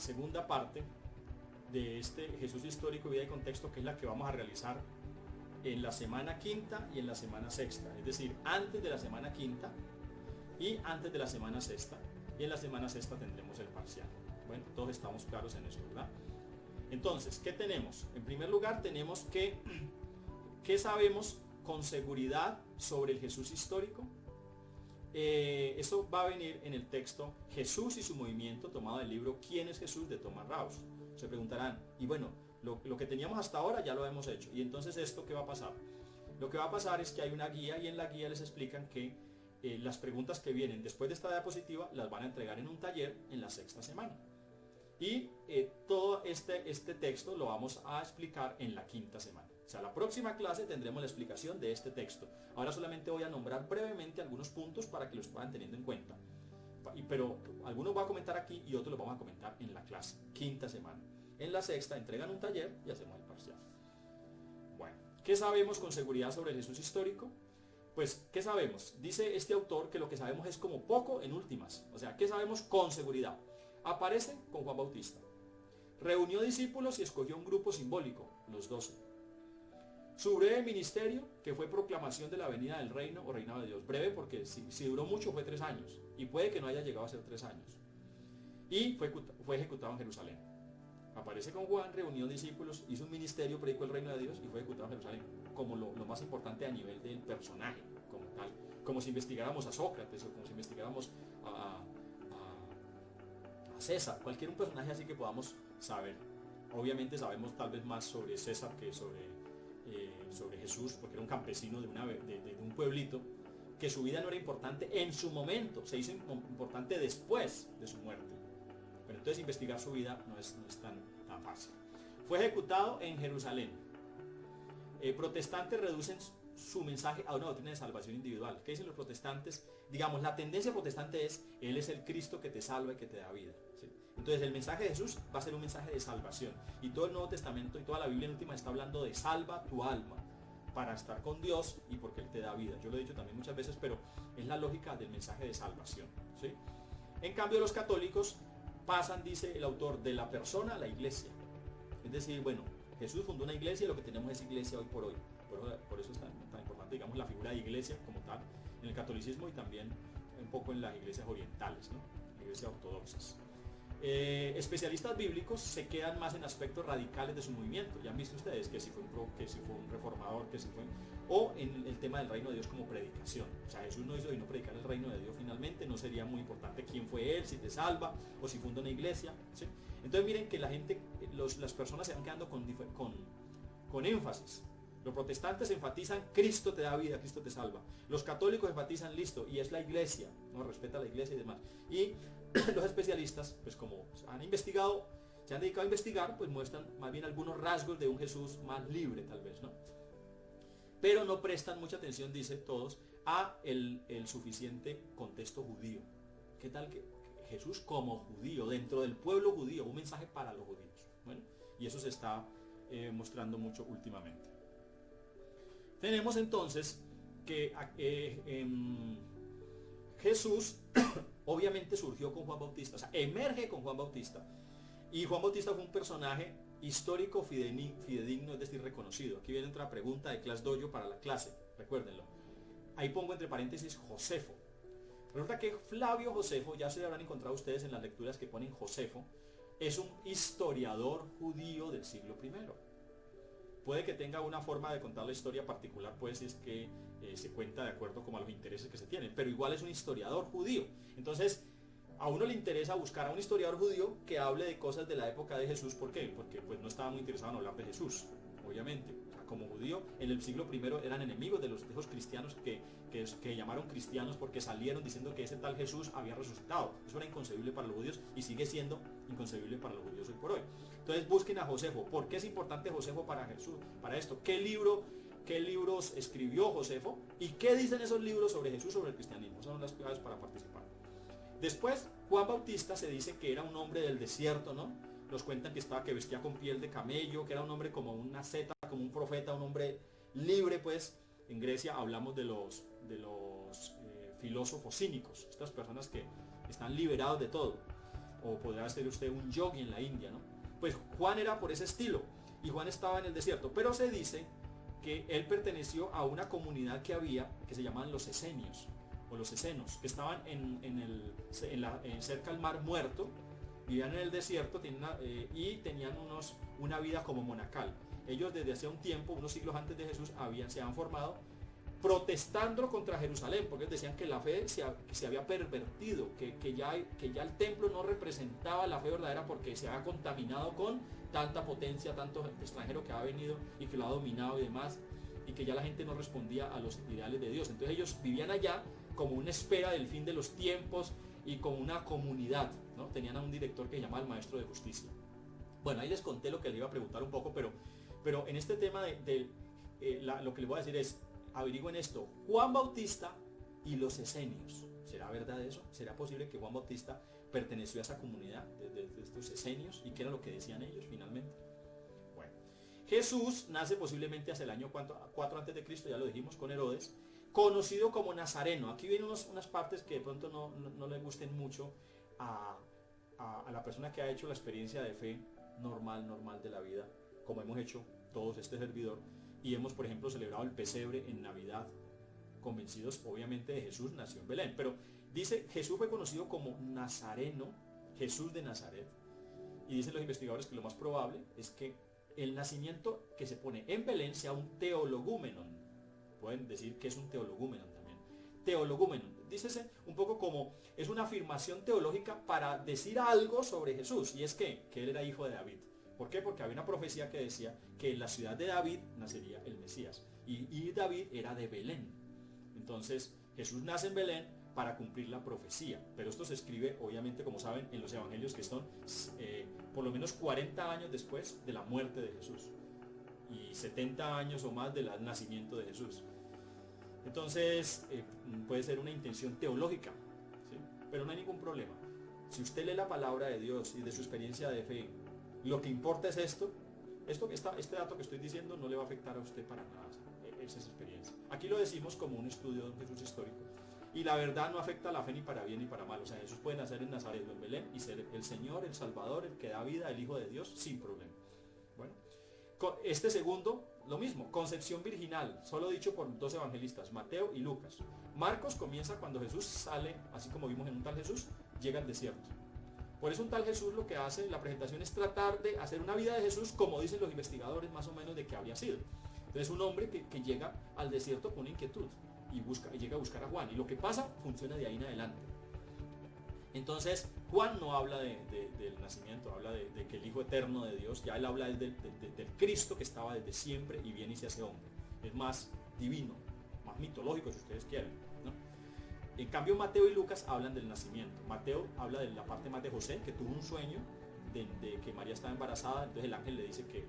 segunda parte de este Jesús histórico, vida y contexto, que es la que vamos a realizar en la semana quinta y en la semana sexta, es decir, antes de la semana quinta y antes de la semana sexta, y en la semana sexta tendremos el parcial. Bueno, todos estamos claros en eso, ¿verdad? Entonces, ¿qué tenemos? En primer lugar, tenemos que ¿qué sabemos con seguridad sobre el Jesús histórico? Eso va a venir en el texto Jesús y su movimiento, tomado del libro ¿Quién es Jesús?, de Thomas Rawls. Se preguntarán, y bueno, lo que teníamos hasta ahora ya lo hemos hecho, y entonces ¿esto qué va a pasar? Lo que va a pasar es que hay una guía, y en la guía les explican que las preguntas que vienen después de esta diapositiva las van a entregar en un taller en la sexta semana. Y todo este texto lo vamos a explicar en la quinta semana. O sea, la próxima clase tendremos la explicación de este texto. Ahora solamente voy a nombrar brevemente algunos puntos para que los puedan teniendo en cuenta. Pero algunos voy a comentar aquí y otros los vamos a comentar en la clase, quinta semana. En la sexta entregan un taller y hacemos el parcial. Bueno, ¿qué sabemos con seguridad sobre el Jesús histórico? Pues, ¿qué sabemos? Dice este autor que lo que sabemos es como poco en últimas. O sea, ¿qué sabemos con seguridad? Aparece con Juan Bautista. Reunió discípulos y escogió un grupo simbólico, los 12. Su breve ministerio, que fue proclamación de la venida del reino o reinado de Dios. Breve porque si duró mucho fue 3 años. Y puede que no haya llegado a ser 3 años. Y fue ejecutado en Jerusalén. Aparece con Juan, reunió discípulos, hizo un ministerio, predicó el reino de Dios y fue ejecutado en Jerusalén. Como lo más importante a nivel del personaje, como tal. Como si investigáramos a Sócrates o como si investigáramos a César. Cualquier un personaje así que podamos saber. Obviamente sabemos tal vez más sobre César que sobre Jesús, porque era un campesino de un pueblito, que su vida no era importante en su momento, se hizo importante después de su muerte. Pero entonces investigar su vida no es tan fácil. Fue ejecutado en Jerusalén. Protestantes reducen su mensaje a una doctrina de salvación individual. ¿Qué dicen los protestantes? Digamos, la tendencia protestante es, Él es el Cristo que te salva y que te da vida, ¿sí? Entonces el mensaje de Jesús va a ser un mensaje de salvación. Y todo el Nuevo Testamento y toda la Biblia en última está hablando de salva tu alma para estar con Dios y porque Él te da vida. Yo lo he dicho también muchas veces, pero es la lógica del mensaje de salvación, ¿sí? En cambio los católicos pasan, dice el autor, de la persona a la iglesia. Es decir, bueno, Jesús fundó una iglesia y lo que tenemos es iglesia hoy por hoy. Por eso es tan importante, digamos, la figura de iglesia como tal en el catolicismo y también un poco en las iglesias orientales, ¿no? Iglesias ortodoxas. Especialistas bíblicos se quedan más en aspectos radicales de su movimiento. Ya han visto ustedes que si fue un reformador, o en el tema del reino de Dios como predicación. O sea, Jesús no vino a predicar el reino de Dios finalmente, no sería muy importante quién fue Él, si te salva o si funda una iglesia, ¿sí? Entonces miren que la gente, las personas se van quedando con énfasis. Los protestantes enfatizan Cristo te da vida, Cristo te salva. Los católicos enfatizan listo, y es la iglesia, ¿no? Respeta la iglesia y demás. Y los especialistas, pues como han investigado, se han dedicado a investigar, pues muestran más bien algunos rasgos de un Jesús más libre tal vez, ¿no? Pero no prestan mucha atención, dice todos, a el suficiente contexto judío. ¿Qué tal que Jesús como judío, dentro del pueblo judío, un mensaje para los judíos? Bueno, y eso se está mostrando mucho últimamente. Tenemos entonces que Jesús obviamente surgió con Juan Bautista, o sea, emerge con Juan Bautista. Y Juan Bautista fue un personaje histórico fidedigno, es decir, reconocido. Aquí viene otra pregunta de Class Dojo para la clase, recuérdenlo. Ahí pongo entre paréntesis Josefo. Resulta que Flavio Josefo, ya se habrán encontrado ustedes en las lecturas que ponen Josefo, es un historiador judío del siglo I. Puede que tenga una forma de contar la historia particular, pues es que se cuenta de acuerdo como a los intereses que se tienen, pero igual es un historiador judío. Entonces, a uno le interesa buscar a un historiador judío que hable de cosas de la época de Jesús. ¿Por qué? Porque pues no estaba muy interesado en hablar de Jesús, obviamente. O sea, como judío, en el siglo I eran enemigos de los cristianos que llamaron cristianos porque salieron diciendo que ese tal Jesús había resucitado. Eso era inconcebible para los judíos y sigue siendo inconcebible para los judíos hoy por hoy. Entonces busquen a Josefo. ¿Por qué es importante Josefo para Jesús? Para esto, ¿qué libros escribió Josefo? ¿Y qué dicen esos libros sobre Jesús, sobre el cristianismo? Esas son las claves para participar. Después, Juan Bautista se dice que era un hombre del desierto, ¿no? Nos cuentan que vestía con piel de camello, que era un hombre como una seta, como un profeta, un hombre libre, pues. En Grecia hablamos de los filósofos cínicos, estas personas que están liberados de todo. o podrá hacer usted un yogi en la India, ¿no? Pues Juan era por ese estilo, y Juan estaba en el desierto, pero se dice que él perteneció a una comunidad que había, que se llamaban los esenios, o los esenos, que estaban cerca al Mar Muerto, vivían en el desierto y tenían una vida como monacal. Ellos desde hace un tiempo, unos siglos antes de Jesús, se habían formado protestando contra Jerusalén, porque decían que la fe se había pervertido, que ya el templo no representaba la fe verdadera porque se había contaminado con tanta potencia, tanto extranjero que ha venido y que lo ha dominado y demás, y que ya la gente no respondía a los ideales de Dios. Entonces ellos vivían allá como una espera del fin de los tiempos y como una comunidad, ¿no? Tenían a un director que se llamaba el maestro de justicia. Bueno, ahí les conté lo que le iba a preguntar un poco, pero en este tema lo que les voy a decir es, averigüen esto: Juan Bautista y los esenios. ¿Será verdad eso? ¿Será posible que Juan Bautista perteneció a esa comunidad de estos esenios? ¿Y qué era lo que decían ellos finalmente? Bueno, Jesús nace posiblemente hacia el año 4 antes de Cristo, ya lo dijimos, con Herodes, conocido como Nazareno. Aquí vienen unas partes que de pronto no le gusten mucho a la persona que ha hecho la experiencia de fe normal de la vida, como hemos hecho todos este servidor, y hemos, por ejemplo, celebrado el pesebre en Navidad, convencidos obviamente de Jesús nació en Belén. Pero dice, Jesús fue conocido como Nazareno, Jesús de Nazaret, y dicen los investigadores que lo más probable es que el nacimiento que se pone en Belén sea un teologúmenon. Pueden decir que es un teologúmenon también. Teologúmenon, dícese un poco como es una afirmación teológica para decir algo sobre Jesús, y es que él era hijo de David. ¿Por qué? Porque había una profecía que decía que en la ciudad de David nacería el Mesías, y David era de Belén. Entonces Jesús nace en Belén para cumplir la profecía, pero esto se escribe obviamente, como saben, en los evangelios, que son por lo menos 40 años después de la muerte de Jesús y 70 años o más del nacimiento de Jesús. Entonces puede ser una intención teológica, ¿sí? Pero no hay ningún problema. Si usted lee la palabra de Dios y de su experiencia de fe, lo que importa es este dato que estoy diciendo no le va a afectar a usted para nada. Esa es experiencia. Aquí lo decimos como un estudio de un Jesús histórico, y la verdad no afecta a la fe ni para bien ni para mal. O sea, Jesús puede nacer en Nazaret o en Belén y ser el Señor, el Salvador, el que da vida, el Hijo de Dios, sin problema. Bueno, este segundo, lo mismo, concepción virginal, solo dicho por dos evangelistas, Mateo y Lucas. Marcos comienza cuando Jesús sale, así como vimos en un tal Jesús, llega al desierto. Por eso un tal Jesús lo que hace, la presentación, es tratar de hacer una vida de Jesús como dicen los investigadores más o menos de que habría sido. Entonces un hombre que llega al desierto con inquietud y llega a buscar a Juan, y lo que pasa funciona de ahí en adelante. Entonces Juan no habla del nacimiento, habla de que el Hijo eterno de Dios, ya él habla del Cristo que estaba desde siempre y viene y se hace hombre. Es más divino, más mitológico si ustedes quieren, ¿no? En cambio Mateo y Lucas hablan del nacimiento. Mateo habla de la parte más de José, que tuvo un sueño de que María estaba embarazada, entonces el ángel le dice que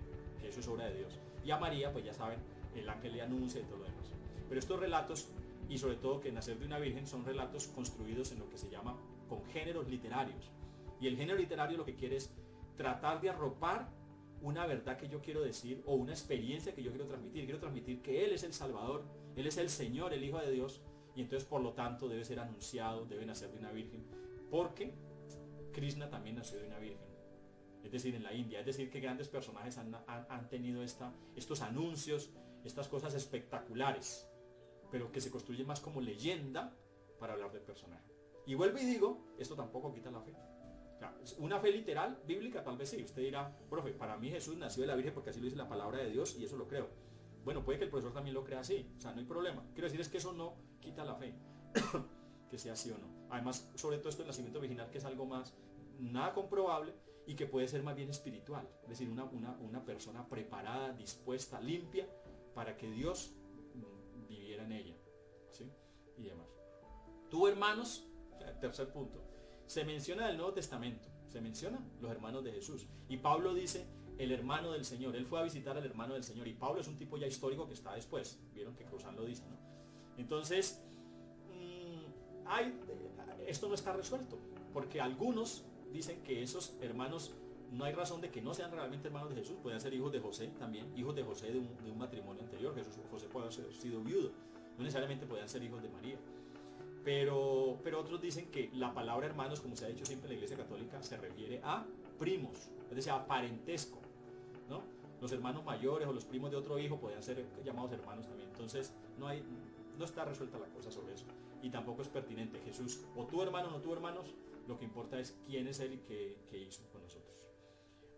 eso es obra de Dios. Y a María, pues ya saben, el ángel le anuncia y todo lo demás. Pero estos relatos, y sobre todo que nacer de una virgen, son relatos construidos en lo que se llama con géneros literarios. Y el género literario lo que quiere es tratar de arropar una verdad que yo quiero decir, o una experiencia que yo quiero transmitir. Quiero transmitir que Él es el Salvador, Él es el Señor, el Hijo de Dios, y entonces por lo tanto debe ser anunciado, debe nacer de una virgen, porque Krishna también nació de una virgen, es decir, en la India. Es decir, que grandes personajes han tenido estos anuncios, estas cosas espectaculares, pero que se construyen más como leyenda para hablar del personaje. Y vuelvo y digo, esto tampoco quita la fe. O sea, una fe literal, bíblica, tal vez sí. Usted dirá, profe, para mí Jesús nació de la Virgen porque así lo dice la palabra de Dios y eso lo creo. Bueno, puede que el profesor también lo crea así, o sea, no hay problema. Quiero decir es que eso no quita la fe, que sea así o no. Además, sobre todo esto del nacimiento virginal, que es algo más, nada comprobable, y que puede ser más bien espiritual. Es decir, una persona preparada, dispuesta, limpia, para que Dios viviera en ella, ¿sí? Y demás. Tuvo hermanos, tercer punto. Se menciona del Nuevo Testamento, se menciona los hermanos de Jesús. Y Pablo dice, el hermano del Señor. Él fue a visitar al hermano del Señor. Y Pablo es un tipo ya histórico que está después. Vieron que Cruzán lo dice, ¿no? Entonces, esto no está resuelto. Porque algunos dicen que esos hermanos, no hay razón de que no sean realmente hermanos de Jesús. Pueden ser hijos de José también. Hijos de José de un matrimonio anterior. José puede haber sido viudo. No necesariamente podían ser hijos de María. pero otros dicen que la palabra hermanos, como se ha dicho siempre en la Iglesia Católica, se refiere a primos, es decir, a parentesco, ¿no? Los hermanos mayores o los primos de otro hijo podrían ser llamados hermanos también. Entonces no está resuelta la cosa sobre eso, y tampoco es pertinente. Jesús, o tu hermano o no tu hermanos, lo que importa es quién es él y qué hizo con nosotros.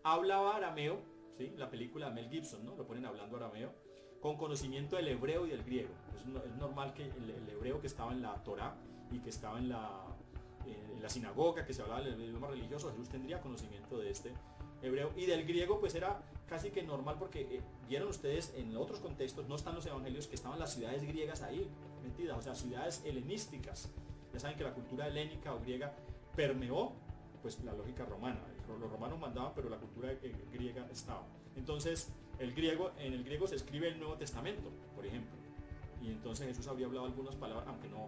Hablaba arameo, ¿sí? La película de Mel Gibson, ¿no? Lo ponen hablando arameo, con conocimiento del hebreo y del griego. Es normal que el hebreo que estaba en la Torá y que estaba en la sinagoga, que se hablaba del idioma religioso, Jesús tendría conocimiento de este hebreo, y del griego pues era casi que normal, porque vieron ustedes en otros contextos, no están los evangelios, que estaban las ciudades griegas ahí metidas, o sea, ciudades helenísticas. Ya saben que la cultura helénica o griega permeó pues la lógica romana. Los romanos mandaban, pero la cultura griega estaba. Entonces en el griego se escribe el Nuevo Testamento, por ejemplo, y entonces Jesús habría hablado algunas palabras, aunque no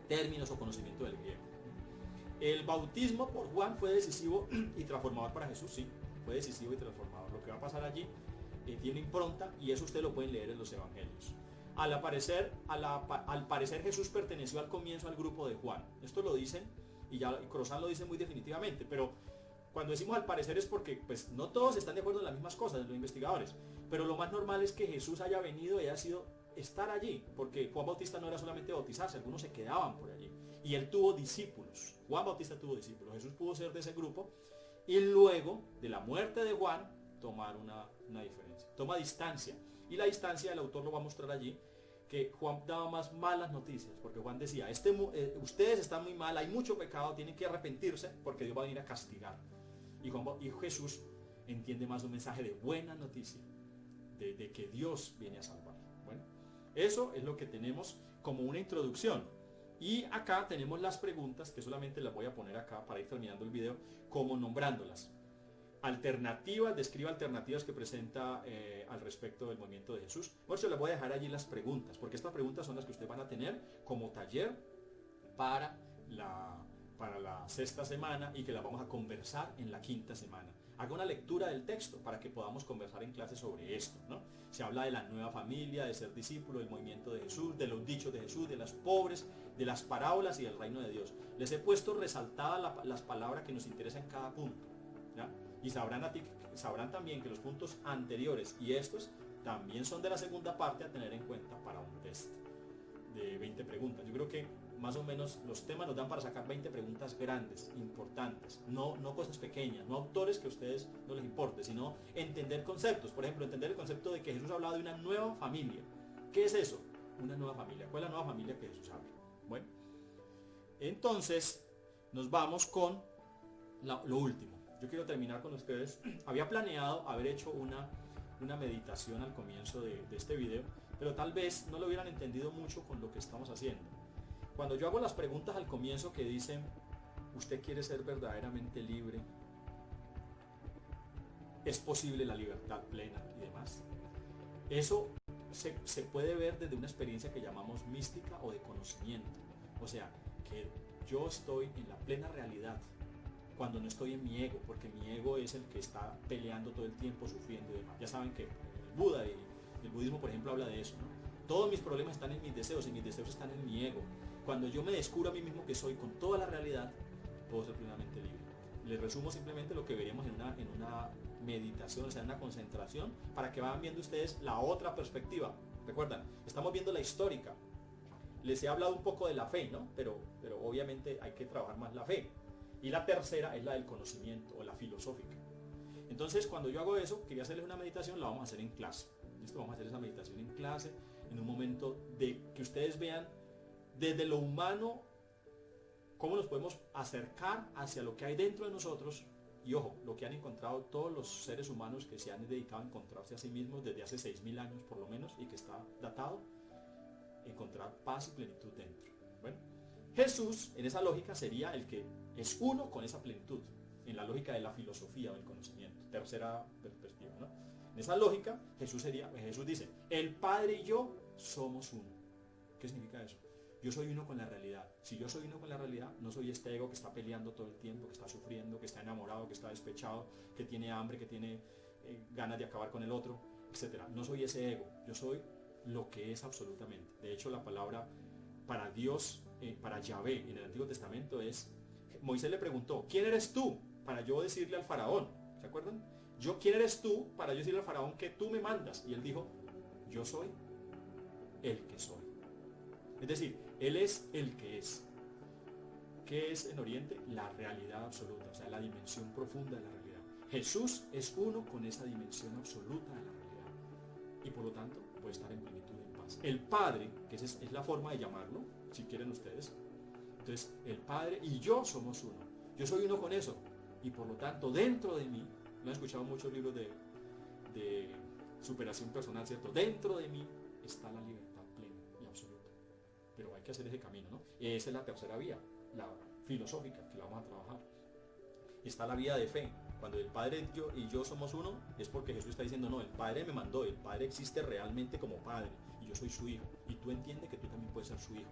términos o conocimiento del griego. El bautismo por Juan fue decisivo y transformador para Jesús, sí, fue decisivo y transformador. Lo que va a pasar allí tiene impronta, y eso ustedes lo pueden leer en los evangelios. Al parecer Jesús perteneció al comienzo al grupo de Juan. Esto lo dicen, y ya Crozat lo dice muy definitivamente, pero cuando decimos al parecer es porque pues no todos están de acuerdo en las mismas cosas, los investigadores, pero lo más normal es que Jesús haya venido y haya sido estar allí, porque Juan Bautista no era solamente bautizarse, algunos se quedaban por allí, y él tuvo discípulos. Juan Bautista tuvo discípulos, Jesús pudo ser de ese grupo, y luego de la muerte de Juan tomar una diferencia, toma distancia, y la distancia el autor lo va a mostrar allí, que Juan daba más malas noticias, porque Juan decía, ustedes están muy mal, hay mucho pecado, tienen que arrepentirse porque Dios va a venir a castigar. Y Jesús entiende más un mensaje de buena noticia, de que Dios viene a salvar. Bueno, eso es lo que tenemos como una introducción. Y acá tenemos las preguntas, que solamente las voy a poner acá para ir terminando el video, como nombrándolas. Alternativas, describa alternativas que presenta al respecto del movimiento de Jesús. Por eso les voy a dejar allí las preguntas, porque estas preguntas son las que ustedes van a tener como taller para la sexta semana, y que las vamos a conversar en la quinta semana. Haga una lectura del texto para que podamos conversar en clase sobre esto, ¿no? Se habla de la nueva familia, de ser discípulo, del movimiento de Jesús, de los dichos de Jesús, de los pobres, de las parábolas y del reino de Dios. Les he puesto resaltadas las palabras que nos interesan en cada punto, ¿ya? Y sabrán también que los puntos anteriores y estos también son de la segunda parte a tener en cuenta para un test de 20 preguntas. Yo creo que más o menos los temas nos dan para sacar 20 preguntas grandes, importantes, no cosas pequeñas, no autores que a ustedes no les importe, sino entender conceptos. Por ejemplo, entender el concepto de que Jesús hablaba de una nueva familia. ¿Qué es eso? Una nueva familia. ¿Cuál es la nueva familia que Jesús habla? Bueno, entonces nos vamos con lo último. Yo quiero terminar con ustedes. Había planeado haber hecho una meditación al comienzo de este video, pero tal vez no lo hubieran entendido mucho con lo que estamos haciendo. Cuando yo hago las preguntas al comienzo que dicen, ¿usted quiere ser verdaderamente libre? ¿Es posible la libertad plena? Y demás. Eso se puede ver desde una experiencia que llamamos mística o de conocimiento. O sea, que yo estoy en la plena realidad cuando no estoy en mi ego, porque mi ego es el que está peleando todo el tiempo, sufriendo y demás. Ya saben que el Buda y el budismo, por ejemplo, habla de eso, ¿no? Todos mis problemas están en mis deseos, y mis deseos están en mi ego. Cuando yo me descubro a mí mismo que soy con toda la realidad, puedo ser plenamente libre. Les resumo simplemente lo que veríamos en una meditación, o sea, en una concentración, para que vayan viendo ustedes la otra perspectiva. Recuerdan, estamos viendo la histórica. Les he hablado un poco de la fe, ¿no? Pero obviamente hay que trabajar más la fe. Y la tercera es la del conocimiento, o la filosófica. Entonces, cuando yo hago eso, quería hacerles una meditación, la vamos a hacer en clase. ¿Listo? Vamos a hacer esa meditación en clase, en un momento de que ustedes vean desde lo humano cómo nos podemos acercar hacia lo que hay dentro de nosotros. Y ojo, lo que han encontrado todos los seres humanos que se han dedicado a encontrarse a sí mismos desde hace 6.000 años por lo menos, y que está datado, encontrar paz y plenitud dentro. Bueno, Jesús en esa lógica sería el que es uno con esa plenitud, en la lógica de la filosofía o del conocimiento, tercera perspectiva, ¿no? En esa lógica Jesús dice, el Padre y yo somos uno. ¿Qué significa eso? Yo soy uno con la realidad. Si yo soy uno con la realidad, no soy este ego que está peleando todo el tiempo, que está sufriendo, que está enamorado, que está despechado, que tiene hambre, que tiene ganas de acabar con el otro, etc. No soy ese ego, yo soy lo que es absolutamente. De hecho, la palabra para Dios, para Yahvé en el Antiguo Testamento es, Moisés le preguntó, ¿quién eres tú para yo decirle al faraón? ¿Se acuerdan? ¿Quién eres tú para yo decirle al faraón que tú me mandas? Y él dijo, yo soy el que soy. Es decir, él es el que es. ¿Qué es en Oriente? La realidad absoluta, o sea, la dimensión profunda de la realidad. Jesús es uno con esa dimensión absoluta de la realidad. Y por lo tanto, puede estar en plenitud y en paz. El Padre, que es la forma de llamarlo, si quieren ustedes. Entonces, el Padre y yo somos uno. Yo soy uno con eso. Y por lo tanto, dentro de mí, no he escuchado muchos libros de superación personal, ¿cierto? Dentro de mí está la libertad plena y absoluta. Pero hay que hacer ese camino, ¿no? Esa es la tercera vía, la filosófica, que la vamos a trabajar. Está la vía de fe. Cuando el Padre y yo somos uno, es porque Jesús está diciendo, no, el Padre me mandó, el Padre existe realmente como Padre, y yo soy su hijo. Y tú entiendes que tú también puedes ser su hijo.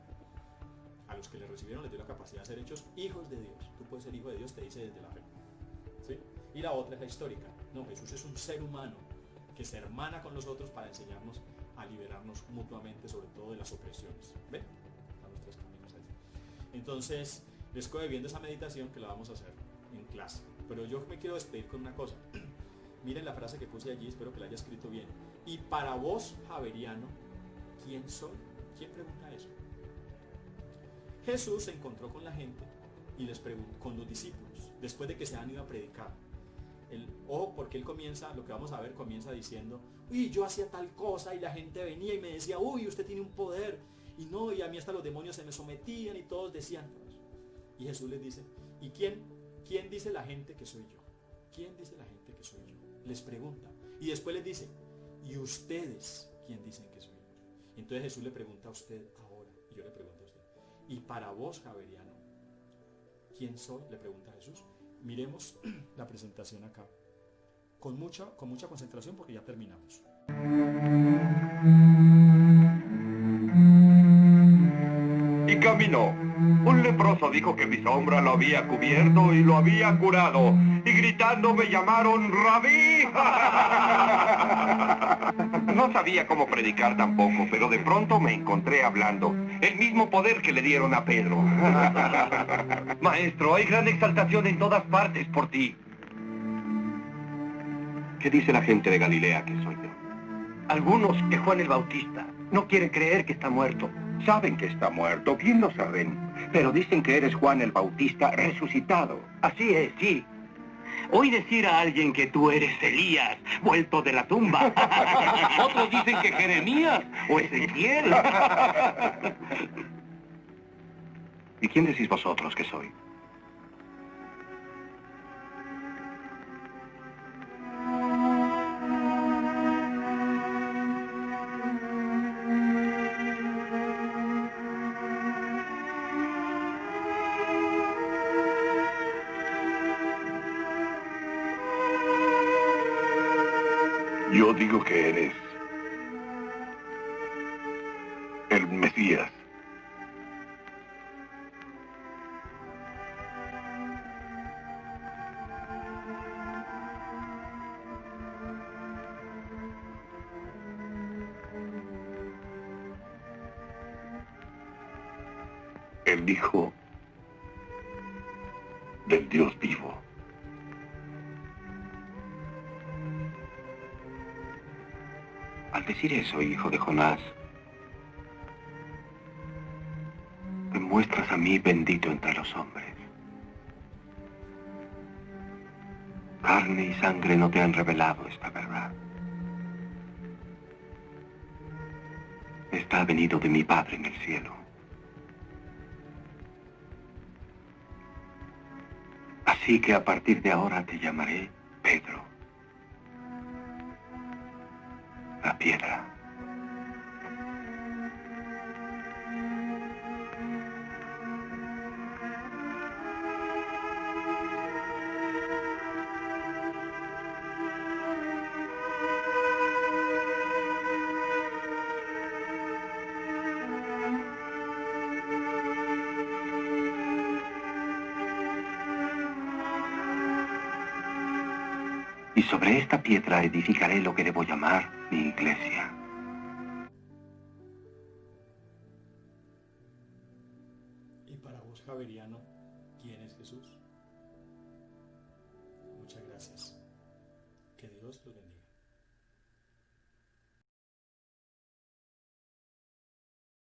A los que le recibieron les dio la capacidad de ser hechos hijos de Dios. Tú puedes ser hijo de Dios, te dice desde la fe. ¿Sí? Y la otra es la histórica. No, Jesús es un ser humano que se hermana con nosotros para enseñarnos a liberarnos mutuamente, sobre todo de las opresiones. ¿Ven? A los tres caminos ahí. Entonces, les quedo viendo esa meditación que la vamos a hacer en clase. Pero yo me quiero despedir con una cosa. Miren la frase que puse allí, espero que la haya escrito bien. Y para vos, javeriano, ¿quién soy? ¿Quién pregunta eso? Jesús se encontró con la gente y les preguntó, con los discípulos, después de que se han ido a predicar. Porque él comienza, lo que vamos a ver, comienza diciendo, uy, yo hacía tal cosa y la gente venía y me decía, uy, usted tiene un poder. Y no, y a mí hasta los demonios se me sometían y todos decían. Y Jesús les dice, ¿y quién dice la gente que soy yo? ¿Quién dice la gente que soy yo? Les pregunta. Y después les dice, ¿y ustedes quién dicen que soy yo? Entonces Jesús le pregunta a usted ahora, y yo le pregunto a usted, ¿y para vos, javeriano, quién soy? Le pregunta Jesús. Miremos la presentación acá. Con mucha concentración porque ya terminamos. Y caminó. Un leproso dijo que mi sombra lo había cubierto y lo había curado. Y gritando me llamaron Rabí. No sabía cómo predicar tampoco, pero de pronto me encontré hablando. El mismo poder que le dieron a Pedro. Maestro, hay gran exaltación en todas partes por ti. ¿Qué dice la gente de Galilea que soy yo? Algunos que Juan el Bautista no quieren creer que está muerto. Saben que está muerto, bien lo saben. Pero dicen que eres Juan el Bautista resucitado. Así es, sí. Oí decir a alguien que tú eres Elías, vuelto de la tumba. Otros dicen que Jeremías o Ezequiel. ¿Y quién decís vosotros que soy? Yo digo que eres el Mesías. El Hijo del Dios vivo. Al decir eso, hijo de Jonás, me muestras a mí bendito entre los hombres. Carne y sangre no te han revelado esta verdad. Esta ha venido de mi Padre en el cielo. Así que a partir de ahora te llamaré Pedro. La piedra. Y sobre esta piedra edificaré lo que debo llamar mi iglesia. para vos, javeriano, ¿quién es Jesús? Muchas gracias.